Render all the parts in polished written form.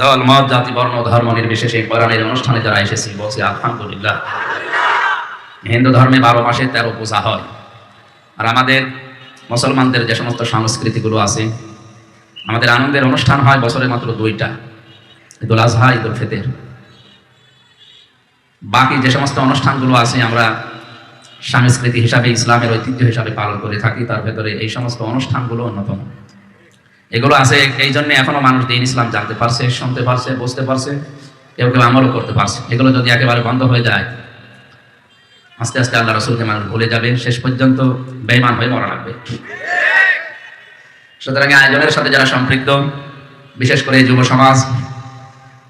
দল মত জাতি বর্ণ ধর্ম নির্বিশেষে কোরআনের অনুষ্ঠানে যারা এসেছি বলছি আলহামদুলিল্লাহ। হিন্দু ধর্মে 12 মাসে 13 পূজা হয়, আর আমাদের মুসলমানদের যে সমস্ত সংস্কৃতিগুলো আছে, আমাদের আনন্দের অনুষ্ঠান হয় বছরে মাত্র 2টা, ঈদুল আজহা, ঈদুল ফিতর। বাকি যে সমস্ত অনুষ্ঠানগুলো আছে আমরা সাংস্কৃতিক হিসাবে ইসলামের ঐতিহ্য হিসাবে পালন করে থাকি, তার ভেতরে এই সমস্ত অনুষ্ঠানগুলো অন্যতম। এগুলো আছে এই জন্য এখনো মানুষ দিন ইসলাম জানতে পারছে, শুনতে পারছে, বুঝতে পারছে, কেউ কেউ আমলও করতে পারছে। এগুলো যদি একেবারে বন্ধ হয়ে যায়, আস্তে আস্তে আল্লাহ রাসূলকে মানুষ ভুলে যাবে, শেষ পর্যন্ত বেঈমান হয়ে মরা লাগবে। সুতরাং আয়োজনের সাথে যারা সম্পৃক্ত, বিশেষ করে যুব সমাজ,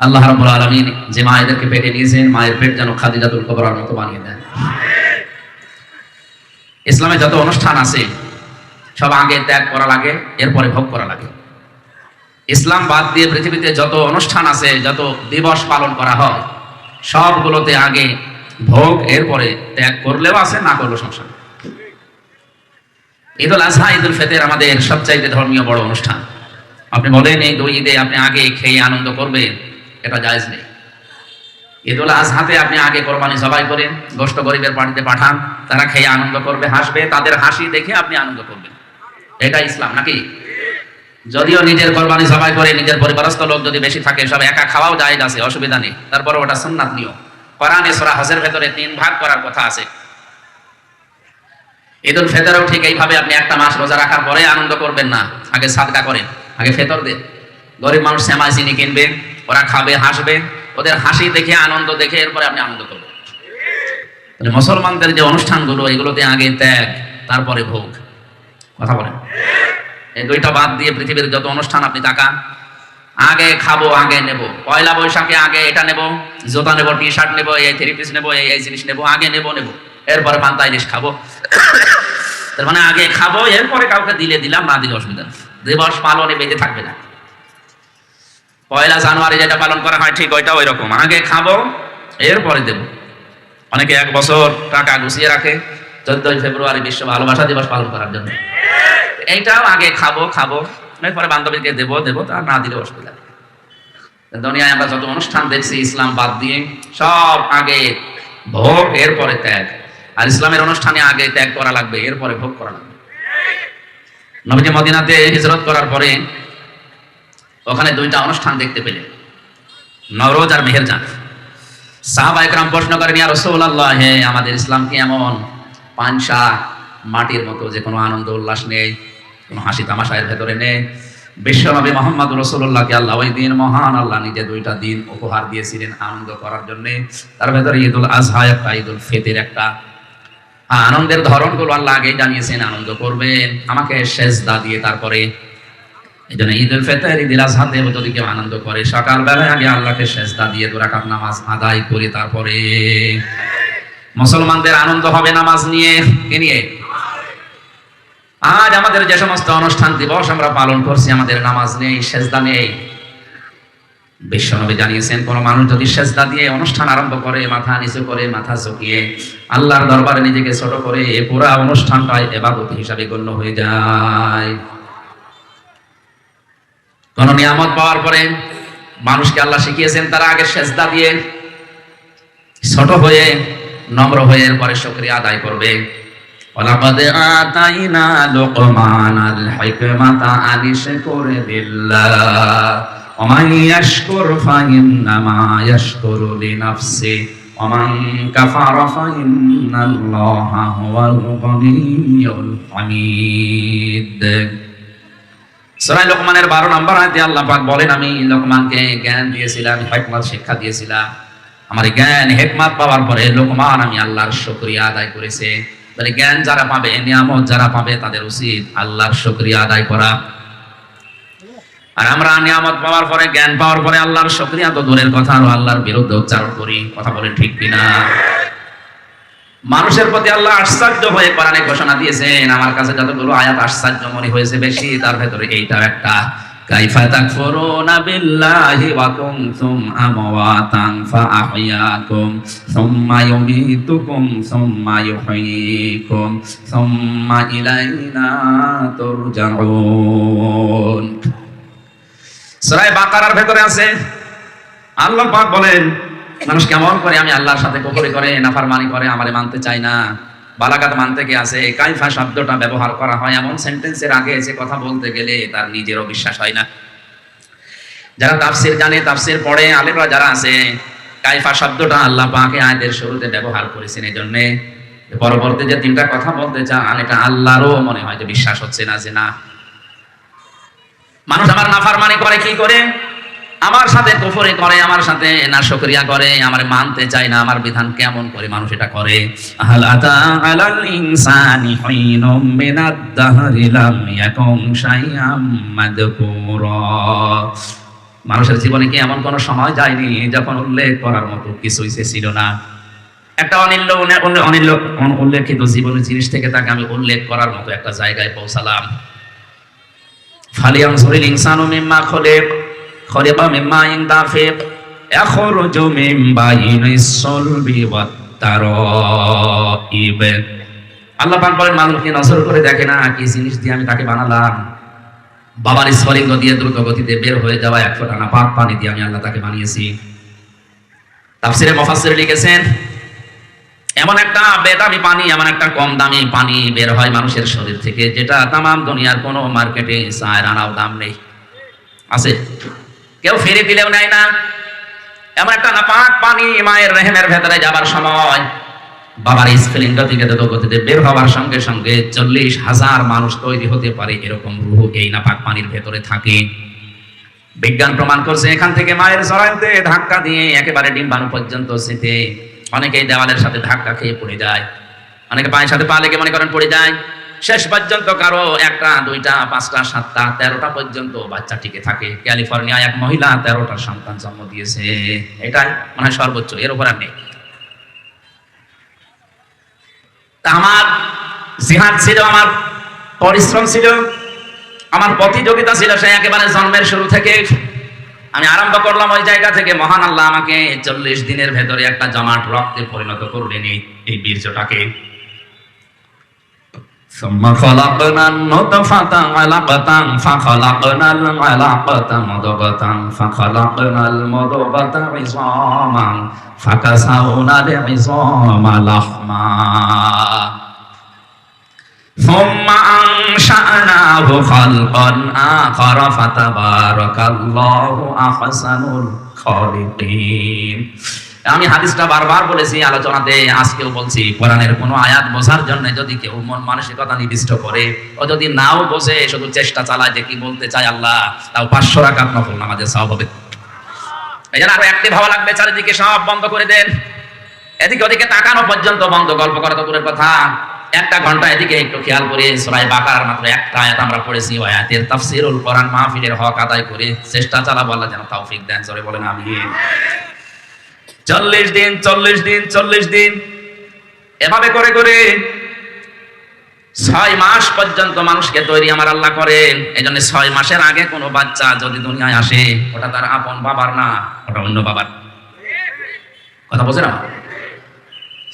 আল্লাহ রাব্বুল আলামিন যে মায়েদেরকে পেটে নিয়েছেন, মায়ের পেট যেন খাদিজাতুল কুবরার মতো বানিয়ে দেন। ইসলামে যত অনুষ্ঠান আছে সব আগে ত্যাগ করা লাগে, এরপরে ভোগ করা লাগে। ইসলাম বাদ দিয়ে পৃথিবীতে যত অনুষ্ঠান আছে, যত দিবস পালন করা হয়, সবগুলোতে আগে ভোগ, এরপরে ত্যাগ করলেও আছে, না করলেও সমস্যা। ঈদুল আজহা, ঈদুল ফিতর আমাদের সবচাইতে ধর্মীয় বড় অনুষ্ঠান। আপনি বলেন এই 2 ঈদে আপনি আগে খেয়ে আনন্দ করবেন, এটা জায়েজ নেই। ঈদুল আজহাতে আপনি আগে কোরবানি জবাই করেন, গোশত গরিবের বাড়িতে পাঠান, তারা খেয়ে আনন্দ করবে, হাসবে, তাদের হাসি দেখে আপনি আনন্দ করবেন, এটা ইসলাম নাকি? যদিও নিজের কোরবানি জবাই করে নিজের পরিবারস্থ লোক যদি বেশি থাকে, সব একা খাওয়াও জায়েজ আছে, অসুবিধা নেই। তারপরে ওটা সুন্নাত নিয়ম। কোরআনে সূরা হজের ভেতরে 3 ভাগ করার কথা আছে। ঈদুল ফিতরেও ঠিক এইভাবে আপনি একটা মাস রোজা রাখার পরে আনন্দ করবেন না, আগে সাদকা করেন, আগে ফিতর দেন। গরিব মানুষ সেমাই চিনি কিনবে, ওরা খাবে, হাসবে, ওদের হাসি দেখে আনন্দ দেখে এরপরে আপনি আনন্দ করবেন। মুসলমানদের যে অনুষ্ঠানগুলো, এগুলোতে আগে ত্যাগ, তারপরে ভোগ। কথা বলেন। এই 2টা বাদ দিয়ে পৃথিবীর যত অনুষ্ঠান আপনি তাকান, আগে খাবো, আগে নেব। পয়লা বৈশাখে আগে এটা নেব, জুতা নেব, টি শার্ট নেব, এই 3 পিস নেব, এই জিনিস নেব, আগে নেব, এরপরে পান্তা ইলিশ খাবো। তার মানে আগে খাবো, এরপরে কাউকে দিলাম, না দিলে অসুবিধা নেই, দিবস পালনে বেঁধে থাকবে না। পয়লা জানুয়ারি যেটা পালন করা হয় ঠিক ওইটা ওই রকম, আগে খাবো, এরপরে দেব। অনেকে 1 বছর টাকা গুছিয়ে রাখে 14ই ফেব্রুয়ারি বিশ্ব ভালোবাসা দিবস পালন করার জন্য। এইটাও আগে খাবো, এরপরে বান্ধবীকে দেব, তা না দিলে অসুবিধা নেই। দুনিয়ায় আমরা যত অনুষ্ঠান দেখছি ইসলাম বাদ দিয়ে, সব আগে ভোগ, এরপরে ত্যাগ। আর ইসলামের অনুষ্ঠানে আগে ত্যাগ করা লাগবে, এরপরে ভোগ করা লাগবে। নবীজি মদিনাতে হিজরত করার পরে ওখানে 2টা অনুষ্ঠান দেখতে পেলেন, নওরোজ আর মেহেরজান। সাহাবা একরাম প্রশ্ন করেন, ইয়া রাসূলুল্লাহ, আমাদের ইসলাম কি এমন পানসা মাটির মতো, যে কোনো আনন্দ উল্লাস নেই, কোনো হাসি তামাশায়ের ভেতরে নেই? বিশ্বনবী মুহাম্মদ রাসূলুল্লাহকে আল্লাহ ওই দিন, মহান আল্লাহ নিজে 2টা দিন উপহার দিয়েছিলেন আনন্দ করার জন্য। তার ভেতরে ঈদুল আজহা একটা, ঈদুল ফিতর একটা। আনন্দের ধরনগুলো আল্লাহ আগেই জানিয়েছেন, আনন্দ করবেন আমাকে সেজদা দিয়ে। তারপরে এই জন্য ঈদুল ফিতর, ঈদুল আজহাতে যদি কেউ আনন্দ করে, সকালবেলায় আগে আল্লাহকে সেজদা দিয়ে 2 রাকাত নামাজ আদায় করে তারপরে। মুসলমানদের আনন্দ হবে নামাজ নিয়ে, কে নিয়ে? আজ আমাদের যে সমস্ত অনুষ্ঠান দিবস আমরা পালন করছি, আমাদের নামাজ নেই, সেজদা নেই। বিশ্বনবী জানিয়েছেন, কোন মানুষ যদি সেজদা দিয়ে অনুষ্ঠান আরম্ভ করে, মাথা নিচু করে, মাথা ঝুঁকিয়ে আল্লাহর দরবারে নিজেকে ছোট করে, এই পুরো অনুষ্ঠানটাই ইবাদত হিসাবে গণ্য হয়ে যায়। কোন নিয়ামত পাওয়ার পরে মানুষকে আল্লাহ শিখিয়েছেন তারা আগে সেজদা দিয়ে ছোট হয়ে, নম্র হয়ে, এরপরে শুকরিয়া আদায় করবে। ওয়ালাকাদ আতাইনা লুকমানাল হিকমাতা আন ইশকুর লিল্লাহ ওয়া মান ইয়াশকুর ফাইন্নামা ইয়াশকুরু লিনাফসিহি ওয়া মান কাফারা ফাইন্নাল্লাহা হুয়াল গনিয়্যুল হামিদ। সূরা লোকমানের 12 নম্বর আয়াতে আল্লাহ পাক বলেন, আমি লোকমানকে জ্ঞান দিয়েছিলাম, হিকমত শিক্ষা দিয়েছিলাম। আমার জ্ঞান হিকমত পাওয়ার পরে লোকমান আমি আল্লাহর শুকরিয়া আদায় করেছে। তাহলে জ্ঞান যারা পাবে, নিয়ামত যারা পাবে, তাদের উচিত আল্লাহর শুকরিয়া আদায় করা। আর আমরা নিয়ামত পাওয়ার পরে, জ্ঞান পাওয়ার পরে আল্লাহর শুকরিয়া তো দূরের কথা, আর আল্লাহর বিরুদ্ধে উচ্চারণ করি। কথা বলেন ঠিক কিনা? মানুষের প্রতি আল্লাহ আশ্চর্য হয়ে কোরআনে ঘোষণা দিয়েছেন। আমার কাছে যতগুলো আয়াত আশ্চর্য মনে হয়েছে বেশি, তার ভেতরে এইটাও একটা। কাইফা তাকফুরুনা বিল্লাহি ওয়া কুনতুম আমওয়াতান ফাআহইয়াকুম সুম্মা ইউমীতুকুম সুম্মা ইউহয়ীকুম সুম্মা ইলাইনা তুরজাউন। সূরা বাকারার ভেতরে আছে আল্লাহ পাক বলেন মানুষ কেমন করে আমি আল্লাহর সাথে কুফরি করে নাফরমানি করে আমারে মানতে চায় না। বালাগাত মানতে কি আছে, কাইফা শব্দটা ব্যবহার করা হয় এমন সেন্টেন্সের আগে যে কথা বলতে গেলে তার নিজেরও বিশ্বাস হয় না। যারা তাফসীর জানে, তাফসীর পড়ে, আলেমরা যারা আছে, কাইফা শব্দটা আল্লাহ পাক আয়াতের শুরুতে ব্যবহার করেছেন এই জন্য পরবর্তী যে তিনটা কথা বলতে চান এটা আল্লাহরও মনে হয় যে বিশ্বাস হচ্ছে না। যে না, মানুষ আমার নাফরমানি করে, কি করে? আমার সাথে কুফরি করে, আমার সাথে নাশকরিয়া করে, আমার মানতে চায় না। আমার বিধান কেমন করে মানুষ এটা করে? হাল আতা আলাল ইনসানি হিনুম মিনাদ দাহরি লাম ইয়াকুন শাইআম মাযকুরা। মানুষের জীবনে কি এমন কোন সময় যায়নি যখন উল্লেখ করার মতো কিছুই ছিল না? একটা উল্লেখিত জীবনের জিনিস থেকে তাকে আমি উল্লেখ করার মতো একটা জায়গায় পৌঁছালাম। ফালিয়ানজুরিল ইনসানু মিম্মা খুলিক, খলিকা মিম্মা ইন দাফিক, ইয়াখরুজু মিন বাইনিস সুলবি ওয়াত তারাইব। আল্লাহ পাক বলেন মানুষকে নজর করে দেখে না কি জিনিস দিয়ে আমি তাকে বানালাম। বাবার স্ফলিঙ্গ দিয়ে দ্রুত গতিতে বের হয়ে যাওয়া এক ফোঁটা নাপাক পানি দিয়ে আমি আল্লাহ তাকে বানিয়েছি। তাফসীরে মুফাসসির লিখেছেন এমন একটা বেদামি পানি, এমন একটা কম দামি পানি বের হয় মানুষের শরীর থেকে যেটা তামাম দুনিয়ার কোনো মার্কেটে 4 আনাও দাম নেই। আছে? কেউ ফিরে দিলেও নেয় না। এমন একটা নাপাক পানি মায়ের রেহেমের ভেতরে যাবার সময় বাবার স্ফলিঙ্গ থেকে দ্রুত গতিতে বের হওয়ার সঙ্গে সঙ্গে 40,000 মানুষ তৈরি হতে পারে এরকম রূহ এই নাপাক পানির ভেতরে থাকে। বিজ্ঞান প্রমাণ করছে এখান থেকে মায়ের জরায়ুতে ধাক্কা দিয়ে একেবারে ডিম্বাণু পর্যন্ত যেতে অনেকেই দেওয়ালের সাথে ধাক্কা খেয়ে পড়ে যায়, অনেকে পায়ের সাথে পা লেগে মনে করেন পড়ে যায়। শেষ পর্যন্ত কারো 1টা 2টা 5টা 7টা 13টা পর্যন্ত বাচ্চা টিকে থাকে। ক্যালিফোর্নিয়ায় এক মহিলা 13টা সন্তান জন্ম দিয়েছে। এটাই মনে হয় সর্বোচ্চ, এর উপর আর নেই। আমার জিহাদ ছিল, আমার পরিশ্রম ছিল, আমার প্রতিযোগিতা ছিল সে একেবারে জন্মের শুরু থেকে। আমি আরম্ভ করলাম ওই জায়গা থেকে। মহান আল্লাহ আমাকে 40 দিনের ভেতরে একটা জমাট রক্তে পরিণত করলেন এই বীর্যটাকে। সুম্মা খালাকনান নুতফাতা আলাকাতান ফাখালাকনাল আলাকাতা মুদগাতান ফাখালাকনাল মুদগাতা ইযামান ফাকাসাউনাল ইযামা লাহমা সুম্মা আনশা'নাহু খালকান আখারা ফাতাবারাকাল্লাহু আহসানুল খালিকিন। আমি হাদিসটা বারবার বলেছি আলোচনাতে, আজকেও বলছি, কোরআনের কোনো আয়াত বোঝার জন্য যদি কেউ মন মানসিকতা নির্দিষ্ট করে, ও যদি নাও বোঝে, শুধু চেষ্টা চালায় যে কি বলতে চায় আল্লাহ, তাও 500 রাকাত নফল নামাজের সওয়াব হবে। এই জন্য আরো অ্যাক্টিভ হওয়া লাগবে। চারিদিকে সব বন্ধ করে দেন, এদিকে ওদিকে তাকানো পর্যন্ত বন্ধ। গল্প করা তো দূরের কথা, 1টা ঘন্টা এদিকে একটু খেয়াল করে সূরা বাকারার মাত্র একটা আয়াত আমরা পড়েছি, ওই আয়াতের তাফসীরুল কোরআন মাহফিলের হক আদায় করে চেষ্টা চালাবো। আল্লাহ যেন তৌফিক দেন, জোরে বলেন আমিন। 40 দিন 40 দিন 40 দিন এভাবে করে করে 6 মাস পর্যন্ত মানুষকে তৈরি আমার আল্লাহ করেন। এজন্য 6 মাসের আগে কোনো বাচ্চা যদি দুনিয়ায় আসে, ওটা তার আপন বাবার না, ওটা অন্য বাবার। কথা বোঝেন না?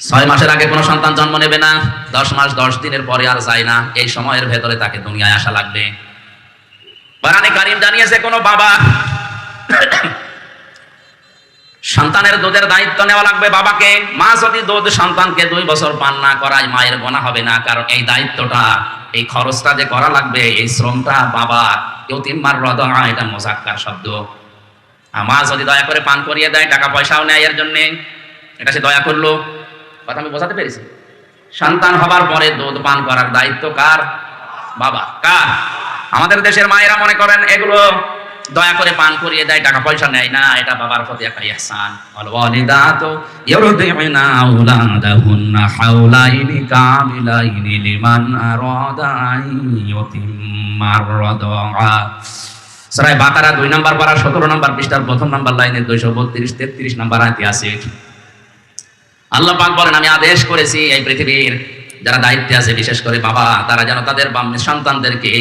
6 মাসের আগে কোনো সন্তান জন্ম নেবে না, 10 মাস 10 দিনের পরে আর যায় না। এই সময়ের ভেতরে তাকে দুনিয়ায় আসা লাগবে। কোরআনে কারীম জানিয়েছে কোনো বাবা সন্তানের দুধের দায়িত্ব নেওয়া লাগবে বাবাকে। মা যদি দুধ সন্তানকে 2 বছর পান না করায় মায়ের গোনা হবে না, কারণ এই দায়িত্বটা, এই খরচটা যে করা লাগবে, এই শ্রমটা বাবা। ইউতিম্মার রাদা, এটা মুযাক্কার শব্দ। মা যদি দয়া করে পান করিয়ে দেয়, টাকা পয়সাও নেয় এর জন্য, এটা সে দয়া করলো। কথা আমি বোঝাতে পেরেছি? সন্তান হবার পরে দুধ পান করার দায়িত্ব কার? বাবা। কার? আমাদের দেশের মায়েরা মনে করেন এগুলো দয়া করে পান করিয়ে দেয়, টাকা পয়সা নেয় না, এটা বাবার প্রতি একটা ইহসান। ওয়াল ওয়ালিদাতু ইউরদিউনা আওলাদাহুন্না হাওলাইনি কামিলাইনি লিমান আরাদা আন ইউতিম্মার রাদা। সূরা বাকারা 2 নম্বর পারা 17 নম্বর পৃষ্ঠার 1ম নম্বর লাইনে 232 33 নম্বর আয়াতে আছে। আল্লাহ পাক বলেন আমি আদেশ করেছি এই পৃথিবীর যারা দায়িত্বে আছে, বিশেষ করে বাবা, তারা যেন তাদের সন্তানদেরকে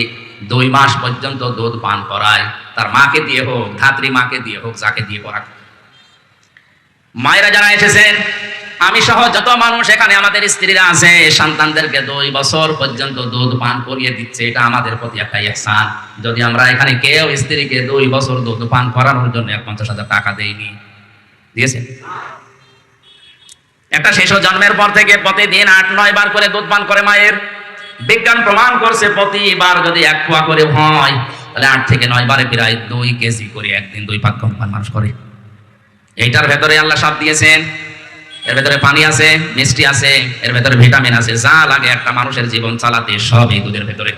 2 মাস পর্যন্ত দুধ পান করায়। তার মাকে দিয়ে হোক, ধাত্রী মাকে দিয়ে হোক, যাকে দিয়ে করাক। মায়েরা যারা এসেছেন, আমি সহ যত মানুষ এখানে আমাদের স্ত্রীরা আছে, সন্তানদেরকে 2 বছর পর্যন্ত দুধ পান করিয়ে দিচ্ছে, এটা আমাদের প্রতি একটা ইহসান। যদি আমরা এখানে কেউ স্ত্রীকে 2 বছর দুধ পান করানোর জন্য 50,000 টাকা দেইনি, দিয়েছেন? একটা শিশু জন্মের পর থেকে প্রতিদিন 8-9 বার করে দুধ পান করে মায়ের। বিজ্ঞান প্রমাণ করছে প্রতিবার যদি 1 পোয়া করে হয় তাহলে 8 থেকে 9 বারে প্রায় 2 কেজি করে একদিন 2 পাক পান মানুষ করে। এইটার ভেতরে আল্লাহ সব দিয়েছেন। এর ভেতরে পানি আছে, মিষ্টি আছে, এর ভেতরে ভিটামিন আছে, যা লাগে একটা মানুষের জীবন চালাতে সব এই দুধের ভেতরে।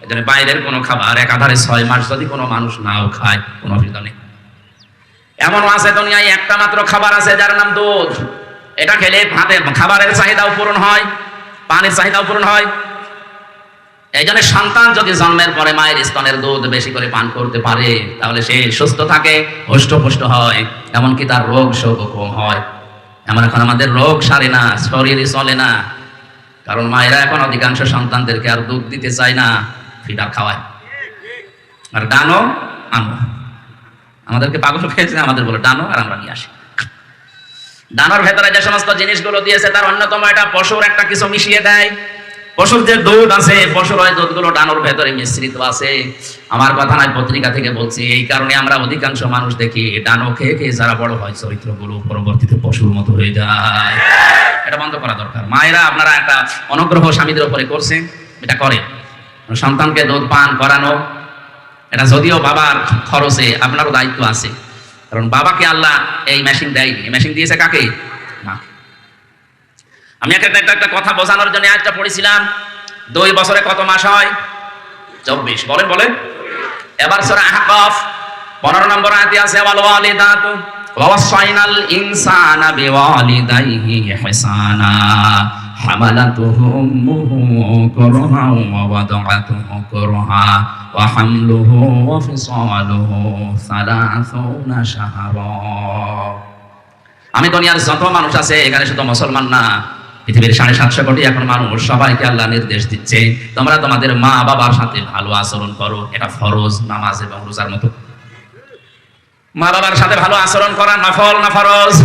এজন্য বাইরের কোনো খাবার একাধারে 6 মাস যদি কোনো মানুষ নাও খায় কোনো অসুবিধা নেই। এমনও আছে দুনিয়ায় একটা মাত্র খাবার আছে যার নাম দুধ। এটা খেলে ভাতের খাবারের চাহিদাও পূরণ হয়, পানির চাহিদাও পূরণ হয়। এই জন্য সন্তান যদি জন্মের পরে মায়ের স্তনের দুধ বেশি করে পান করতে পারে তাহলে সে সুস্থ থাকে, হৃষ্টপুষ্ট হয়, এমনকি তার রোগ শোক কম হয়। এমন এখন আমাদের রোগ সারে না, শরীরে চলে না, কারণ মায়েরা এখন অধিকাংশ সন্তানদেরকে আর দুধ দিতে চায় না, ফিডার খাওয়ায় আর ডানো আনো। আমাদেরকে পাগল খেয়েছে, আমাদের বলে ডানো আর আমরা নিয়ে আসি। ডানোর ভেতরে যে সমস্ত জিনিসগুলো দিয়েছে তার অন্যতম এটা পশুর একটা কিছু মিশিয়ে দেয়। পশুর যে দুধ আছে, পশুর ওই দুধগুলো ডানোর ভেতরে মিশ্রিত আছে। আমার কথা নয়, পত্রিকা থেকে বলছি। এই কারণে আমরা অধিকাংশ মানুষ দেখি ডানো খেয়ে খেয়ে যারা বড় হয় চরিত্রগুলো পরবর্তীতে পশুর মতো হয়ে যায়। এটা বন্ধ করা দরকার। মায়েরা আপনারা একটা অনুগ্রহ স্বামীদের উপরে করছেন, এটা করে সন্তানকে দুধ পান করানো। এটা যদিও বাবার খরচে, আপনারও দায়িত্ব আছে, কারণ বাবাকে আল্লাহ এই মেশিন দেয়নি। এই মেশিন দিয়েছে কাকে? মাকে। আমি একটা কথা বোঝানোর জন্য আজটা পড়েছিলাম। 2 বছরে কত মাস হয়? 24। বলেন বলেন। এবার সূরা আহকাফ 15 নম্বর আয়াতে আছে ওয়াল ওয়ালিদাতু ওয়াসাইনাল ইনসানা বিওয়ালিদাইহি ইহসানা হামালাতুহু উম্মুহু কুরহা ওয়া ওয়াদাআতুহু কুরহা ওয়া হামলুহু ওয়া ফিসালুহু 30 শাহরা। আমি দুনিয়ার যত মানুষ আছে, এখানে শুধু মুসলমান না, পৃথিবীর 750 কোটি এখন মানুষ, সবাইকে আল্লাহ নির্দেশ দিচ্ছে তোমরা তোমাদের মা বাবার সাথে ভালো আচরণ করো। এটা ফরজ, নামাজ এবং রোজার মতো। মা বাবার সাথে ভালো আচরণ করা নফল না ফরজ?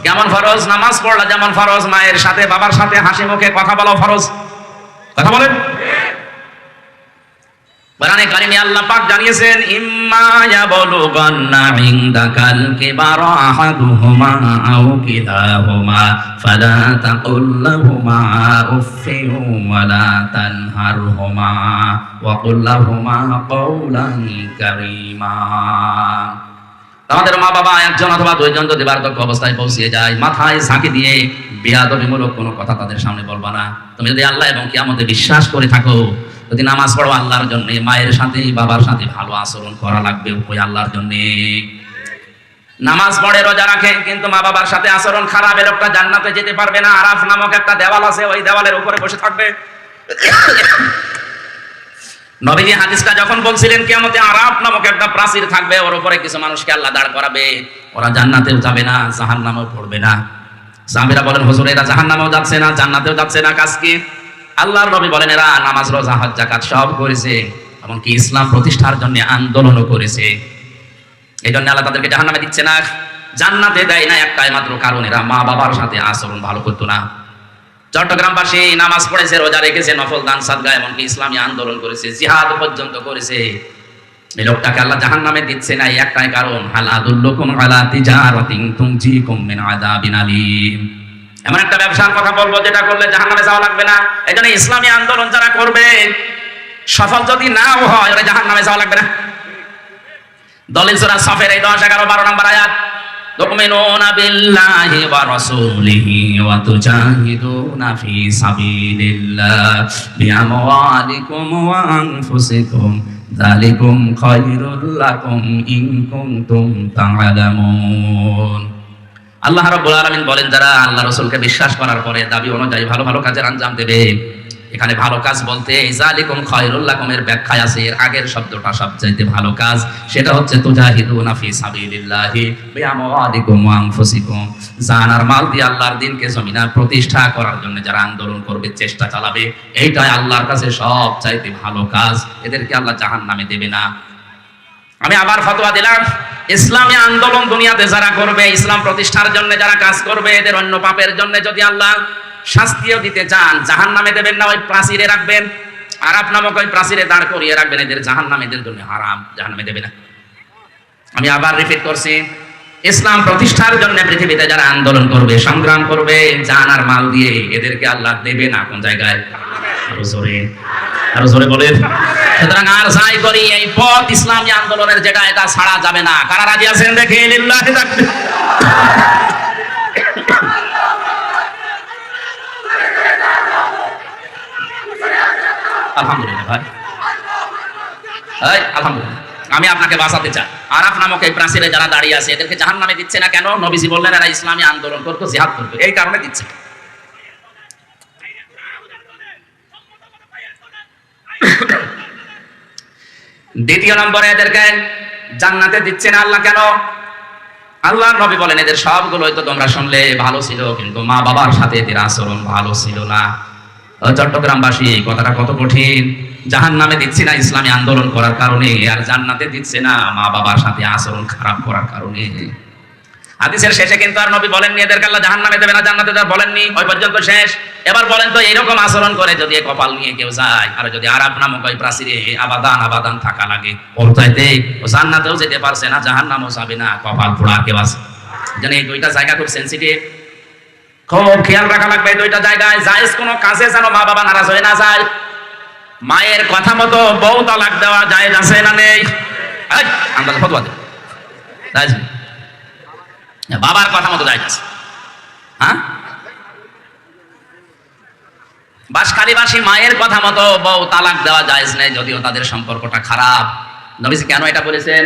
কেমন ফরজ? নামাজ পড়লা যেমন ফরজ, মায়ের সাথে বাবার সাথে হাসি মুখে কথা বলা ফরজ। কথা বলেন। কোরআনে কারিমে আল্লাহ পাক জানিয়েছেন ইম্মা ইয়াবলুগান্না ইনদাকাল কিবারা আহাদুহুমা আও কিলাহুমা ফালা তাকুল লাহুমা উফফিন ওয়ালা তানহারহুমা ওয়া কুল লাহুমা কাওলান কারীমা। তোমাদের মা বাবা একজন অথবা 2 জন যদি বার্ধক্য অবস্থায় পৌঁছে যায়, মাথায় ঝাঁকি দিয়ে বেয়াদবিমূলক কোনো কথা তাদের সামনে বলবা না। তুমি যদি আল্লাহ এবং কিয়ামতে বিশ্বাস করে থাকো, যদি নামাজ পড়ো আল্লাহর জন্য, মায়ের সাথে বাবার সাথে ভালো আচরণ করা লাগবে ওই আল্লাহর জন্য। নামাজ পড়ে রোজা রাখে কিন্তু মা বাবার সাথে আচরণ খারাপ, এ লোকটা জান্নাতে যেতে পারবে না। আরাফ নামক একটা দেওয়াল আছে, ওই দেওয়ালের উপরে বসে থাকবে। নবীজি হাদিসটা যখন বলছিলেন কিয়ামতে আরাফ নামক একটা প্রাচীর থাকবে, ওর উপরে কিছু মানুষকে আল্লাহ দাঁড় করাবে। ওরা জান্নাতেও যাবে না, জাহান্নামেও পড়বে না। সাহাবীরা বলেন হুজুর এরা জাহান্নামেও যাচ্ছে না, জান্নাতেও যাচ্ছে না, কাজ কি? আল্লাহর নবী বলেন এরা নামাজ রোজা হজ যাকাত সব করেছে, এমনকি ইসলাম প্রতিষ্ঠার জন্য আন্দোলনও করেছে। এই জন্য আল্লাহ তাদেরকে জাহান্নামে দিচ্ছে না, জান্নাতে দেয় না একটাই মাত্র কারণ এরা মা বাবার সাথে আচরণ ভালো করতো না। চট্টগ্রামবাসী নামাজ পড়েছে, রোজা রেখেছে, নফল দান সাদকা, এমনকি ইসলামী আন্দোলন করেছে, জিহাদ পর্যন্ত করেছে। এই লোকটাকে আল্লাহ জাহান্নামে দিচ্ছে না একটাই কারণ হাল আদুল্লুকুম আলা তিজারাতিন তুনজিকুম মিন আযাবিন আলীম। এমন একটা ব্যবসার কথা বলবো যেটা করলে জাহান্নামে যাওয়া লাগবে না। এজন্য ইসলামী আন্দোলন যারা করবে সফল যদি নাও হয়, ওরা জাহান্নামে যাওয়া লাগবে না। দলিল সূরা সফের এই 10, 11, 12 নম্বর আয়াত, তুমিনুনা বিল্লাহি ওয়া রাসূলিহি ওয়া তুজাহিদুনা ফি সাবিলিল্লাহ বিআমওয়ালিকুম ওয়া আনফুসিকুম যালিকুম খায়রুল লাকুম ইন কুনতুম তা'লামুন। আল্লাহ রাব্বুল আলামিন বলেন যারা আল্লাহ রাসূলকে বিশ্বাস করার পরে দাবি অনুযায়ী ভালো ভালো কাজের আঞ্জাম দেবে। এখানে ভালো কাজ বলতে যালিকুম খায়রুল লাকুম এর ব্যাখ্যায় আছে, এর আগের শব্দটা সবচাইতে ভালো কাজ, সেটা হচ্ছে তুজাহিদুনা ফি সাবিলিল্লাহি বিআমওয়ালিকুম ওয়া আনফুসিকুম। জান আর মাল দিয়ে আল্লাহর দ্বীনকে জমিনে প্রতিষ্ঠা করার জন্য যারা আন্দোলন করবে, চেষ্টা চালাবে, এইটাই আল্লাহর কাছে সবচাইতে ভালো কাজ। এদেরকে আল্লাহ জাহান্নামে দেবে না। আমি আবার ফতোয়া দিলাম, ইসলামী আন্দোলন দুনিয়াতে যারা করবে, ইসলাম প্রতিষ্ঠার জন্য যারা কাজ করবে, এদের অন্য পাপের জন্য যদি আল্লাহ শাস্তিও দিতে চান, জাহান্নামে দেবেন না, ওই প্রাচীরে রাখবেন, আরাফ নামক ওই প্রাচীরে দাঁড় করিয়ে রাখবেন। এদের জাহান্নাম, এদের জন্য হারাম, জাহান্নামে দেবে না। আমি আবার রিপিট করছি, ইসলাম প্রতিষ্ঠার জন্য পৃথিবীতে যারা আন্দোলন করবে, সংগ্রাম করবে, জান আর মাল দিয়ে, এদেরকে আল্লাহ দেবে না কোন জায়গায়? আরো জোরে বলেন। সুতরাং আর যাই করি, এই পথ ইসলামী আন্দোলনের যেটা, এটা ছাড়া যাবে না। কারা রাজি আছেন দেখে? লিল্লাহি তাকবীর। আলহামদুলিল্লাহ ভাই, আলহামদুলিল্লাহ। আমি আপনাকে বাঁচাতে চাই। আরাফ নামক এই প্রাচীরে যারা দাঁড়িয়ে আছে, এদেরকে জাহান্নামে দিচ্ছে না কেন? নবীজি বললেন এরা ইসলামী আন্দোলন করতো, জিহাদ করবে, এই কারণে দিচ্ছে। দ্বিতীয় নম্বরে এদেরকে জান্নাতে দিচ্ছে না আল্লাহ কেন? আল্লাহ নবী বলেন এদের সবগুলোই তো তোমরা শুনলে ভালো ছিল, কিন্তু মা বাবার সাথে এদের আচরণ ভালো ছিল না। চট্টগ্রামবাসী, এই কথাটা কত কঠিন। জাহান্নামে দিচ্ছে না ইসলামী আন্দোলন করার কারণে, আর জান্নাতে দিচ্ছে না মা বাবার সাথে আচরণ খারাপ করার কারণে। হাদিসের শেষে কিন্তু আর নবী বলেননি এদেরকে আল্লাহ জাহান্নামে দেবে না, জান্নাতে দেবে, বলেননি। ওই পর্যন্ত শেষ। এবার বলেন তো, এইরকম আচরণ করে যদি কপাল নিয়ে কেউ যায়, আর যদি আরাফ নামক ওই প্রাচীরে আবাদান থাকা লাগে, ওর চাইতে ও জান্নাতেও যেতে পারছে না, জাহান্নামেও যাবে না, কপাল পোড়া কেউ আছে। যেন এই দুইটা জায়গা খুব সেনসিটিভ, খুব খেয়াল রাখা লাগবে। দুইটা জায়গায় জায়েজ কোনো কাজে যেন মা বাবা নারাজ হয়ে না যায়। মায়ের কথা মতো বউ তালাক দেওয়া জায়েজ আছে না নেই? আমরা ফতোয়া দেব, বাবার কথা মতো জায়েজ। হ্যাঁ, বাসখালীবাসী মায়ের কথা মতো বউ তালাক দেওয়া জায়েজ নেই, যদিও তাদের সম্পর্কটা খারাপ। নবীজি কেন এটা বলেছেন?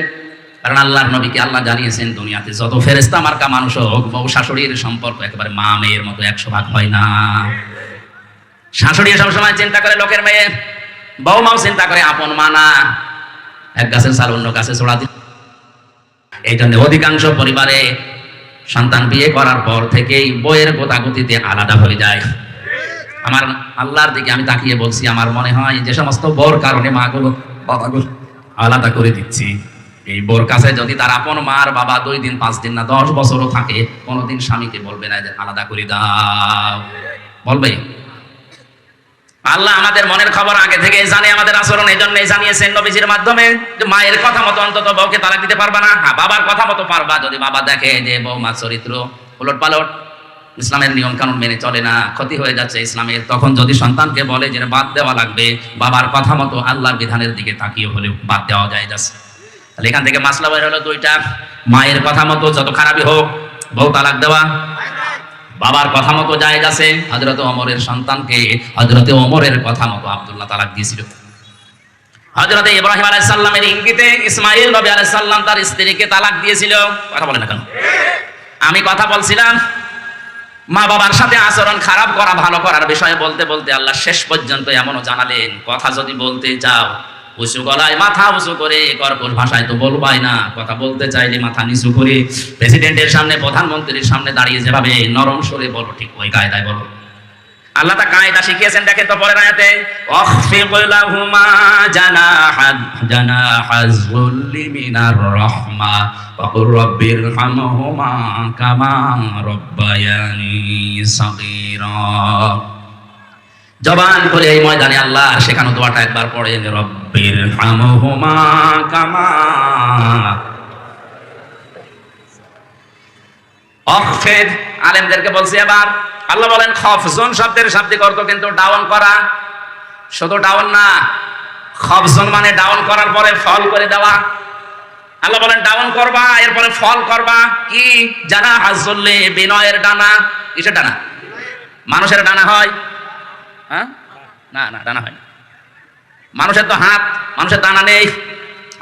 কারণ আল্লাহর নবীকে আল্লাহ জানিয়েছেন দুনিয়াতে যত ফেরেশতা মার্কা মানুষ হোক, বউ শাশুড়ির সম্পর্ক একেবারে মা মেয়ের মতো 100 ভাগ হয় না। শাশুড়ি সবসময় চিন্তা করে লোকের মেয়ে, বউমাও চিন্তা করে আপন মা না। এক গাছের ছাল অন্য গাছে ছড়া দিল। এই জন্য অধিকাংশ পরিবারে সন্তান বিয়ে করার পর থেকেই বইয়ের গোতাগুতিতে আলাদা হয়ে যায়। আমার আল্লাহর দিকে আমি তাকিয়ে বলছি, আমার মনে হয় যে সমস্ত বউর কারণে মাগুলো বাবাগুলো আলাদা করে দিচ্ছি, এই বোর কাছে যদি তার আপন মার বাবা 2 দিন 5 দিন না 10 বছরও থাকে, কোনোদিন স্বামীকে বলবে না যে আলাদা করে দাও, বলবে? আল্লাহ আমাদের মনের খবর আগে থেকে জানে, আমাদের আচরণ এই জন্যই জানিয়েছেন নবীজির মাধ্যমে যে মায়ের কথা মতো অন্তত বউকে তালাক দিতে পারবা না, হ্যাঁ বাবার কথা মতো পারবা। যদি বাবা দেখে যে বউমার চরিত্র উলট পালট, ইসলামের নিয়ম কানুন মেনে চলে না, ক্ষতি হয়ে যাচ্ছে ইসলামের, তখন যদি সন্তানকে বলে যে বাদ দেওয়া লাগবে, বাবার কথা মতো আল্লাহর বিধানের দিকে তাকিয়ে হলেও বাদ দেওয়া যায় যাচ্ছে। তাহলে এখান থেকে মাসলা বের হলো দুইটা, মায়ের কথা মতো যত খারাপই হোক বউ তালাক দেওয়া, বাবার কথা মতো জায়েজ আছে। হযরত ওমরের সন্তানকে হযরত ওমরের কথা মতো আব্দুল্লাহ তালাক দিয়েছিল। হযরত ইব্রাহিম আলাইহিস সালামের ইঙ্গিতে ইসমাঈল নবী আলাইহিস সালাম তার স্ত্রীকে তালাক দিয়েছিল। কথা বলেন না কেন? আমি কথা বলছিলাম মা বাবার সাথে আচরণ খারাপ করা ভালো করার বিষয়ে বলতে বলতে আল্লাহ শেষ পর্যন্ত এমনও জানালেন, কথা যদি বলতে যাও উঁচু গলায় মাথা উঁচু করে, কর্কশ ভাষায় তো বলবাই না, কথা বলতে চাইলে মাথা নিচু করে প্রেসিডেন্টের সামনে, প্রধানমন্ত্রীর সামনে দাঁড়িয়ে যেভাবে নরম সরে বলো, ঠিক ওই কায়দায় বলো। আল্লাহ তা কায়দা শিখিয়েছেন। দেখেন তো পরের আয়াতে, ওয়াখফিদ লাহুমা জানাহায-যুল্লি মিনার রাহমা ওয়া কুর রাব্বিরহামহুমা কামা রাব্বায়ানি সাগীরা। জবান করে এই ময়দানে আল্লাহ শেখানো দোয়াটা একবার পড়েন, রব্বিরহামহুমা কামা। ওয়াখফিদ, আলেমদেরকে বলছি এবার, আল্লাহ বলেন খফজন শব্দের শাব্দিক অর্থ কিন্তু ডাউন করা, শুধু ডাউন না, খফজন মানে ডাউন করার পরে ফল করে দেওয়া। আল্লাহ বলেন ডাউন করবা, এরপরে ফল করবা। কি? জানাহায-যুল্লি, বিনয়ের ডানা। কিসের ডানা? মানুষের ডানা হয়? হ্যাঁ, না না, ডানা হয় না। মানুষের তো হাত, মানুষের ডানা নেই।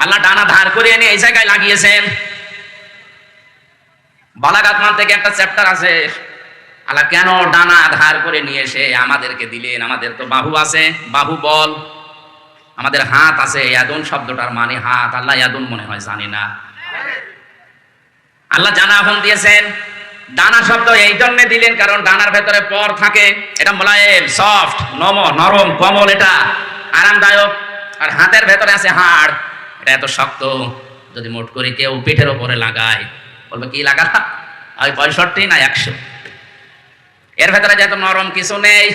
আল্লাহ ডানা ধার করে এনে এই জায়গায় লাগিয়েছেন। বালাগাত মান থেকে একটা চ্যাপ্টার আছে, আল্লাহ কেন ডানা ধার করে নিয়ে এসে আমাদেরকে দিলেন। আমাদের তো বাহু আছে, বাহু বল, আমাদের হাত আছে। ইয়াদুন শব্দটার মানে হাত, আল্লাহ ইয়াদুন মনে হয় জানি না, আল্লাহ জানাহুন দিয়েছেন। ডানা শব্দ এই জন্য দিলেন কারণ ডানার ভেতরে পর থাকে, এটা মোলায়েম, সফট, নরম, কোমল, এটা আরামদায়ক। আর হাতের ভেতরে আছে হাড়, এটা এত শক্ত, যদি মোট করে কেউ পিঠের ওপরে লাগায় বলবে কি লাগালা, ওই 65 না 100। এর ভেতরে যেহেতু নরম কিছু নেই,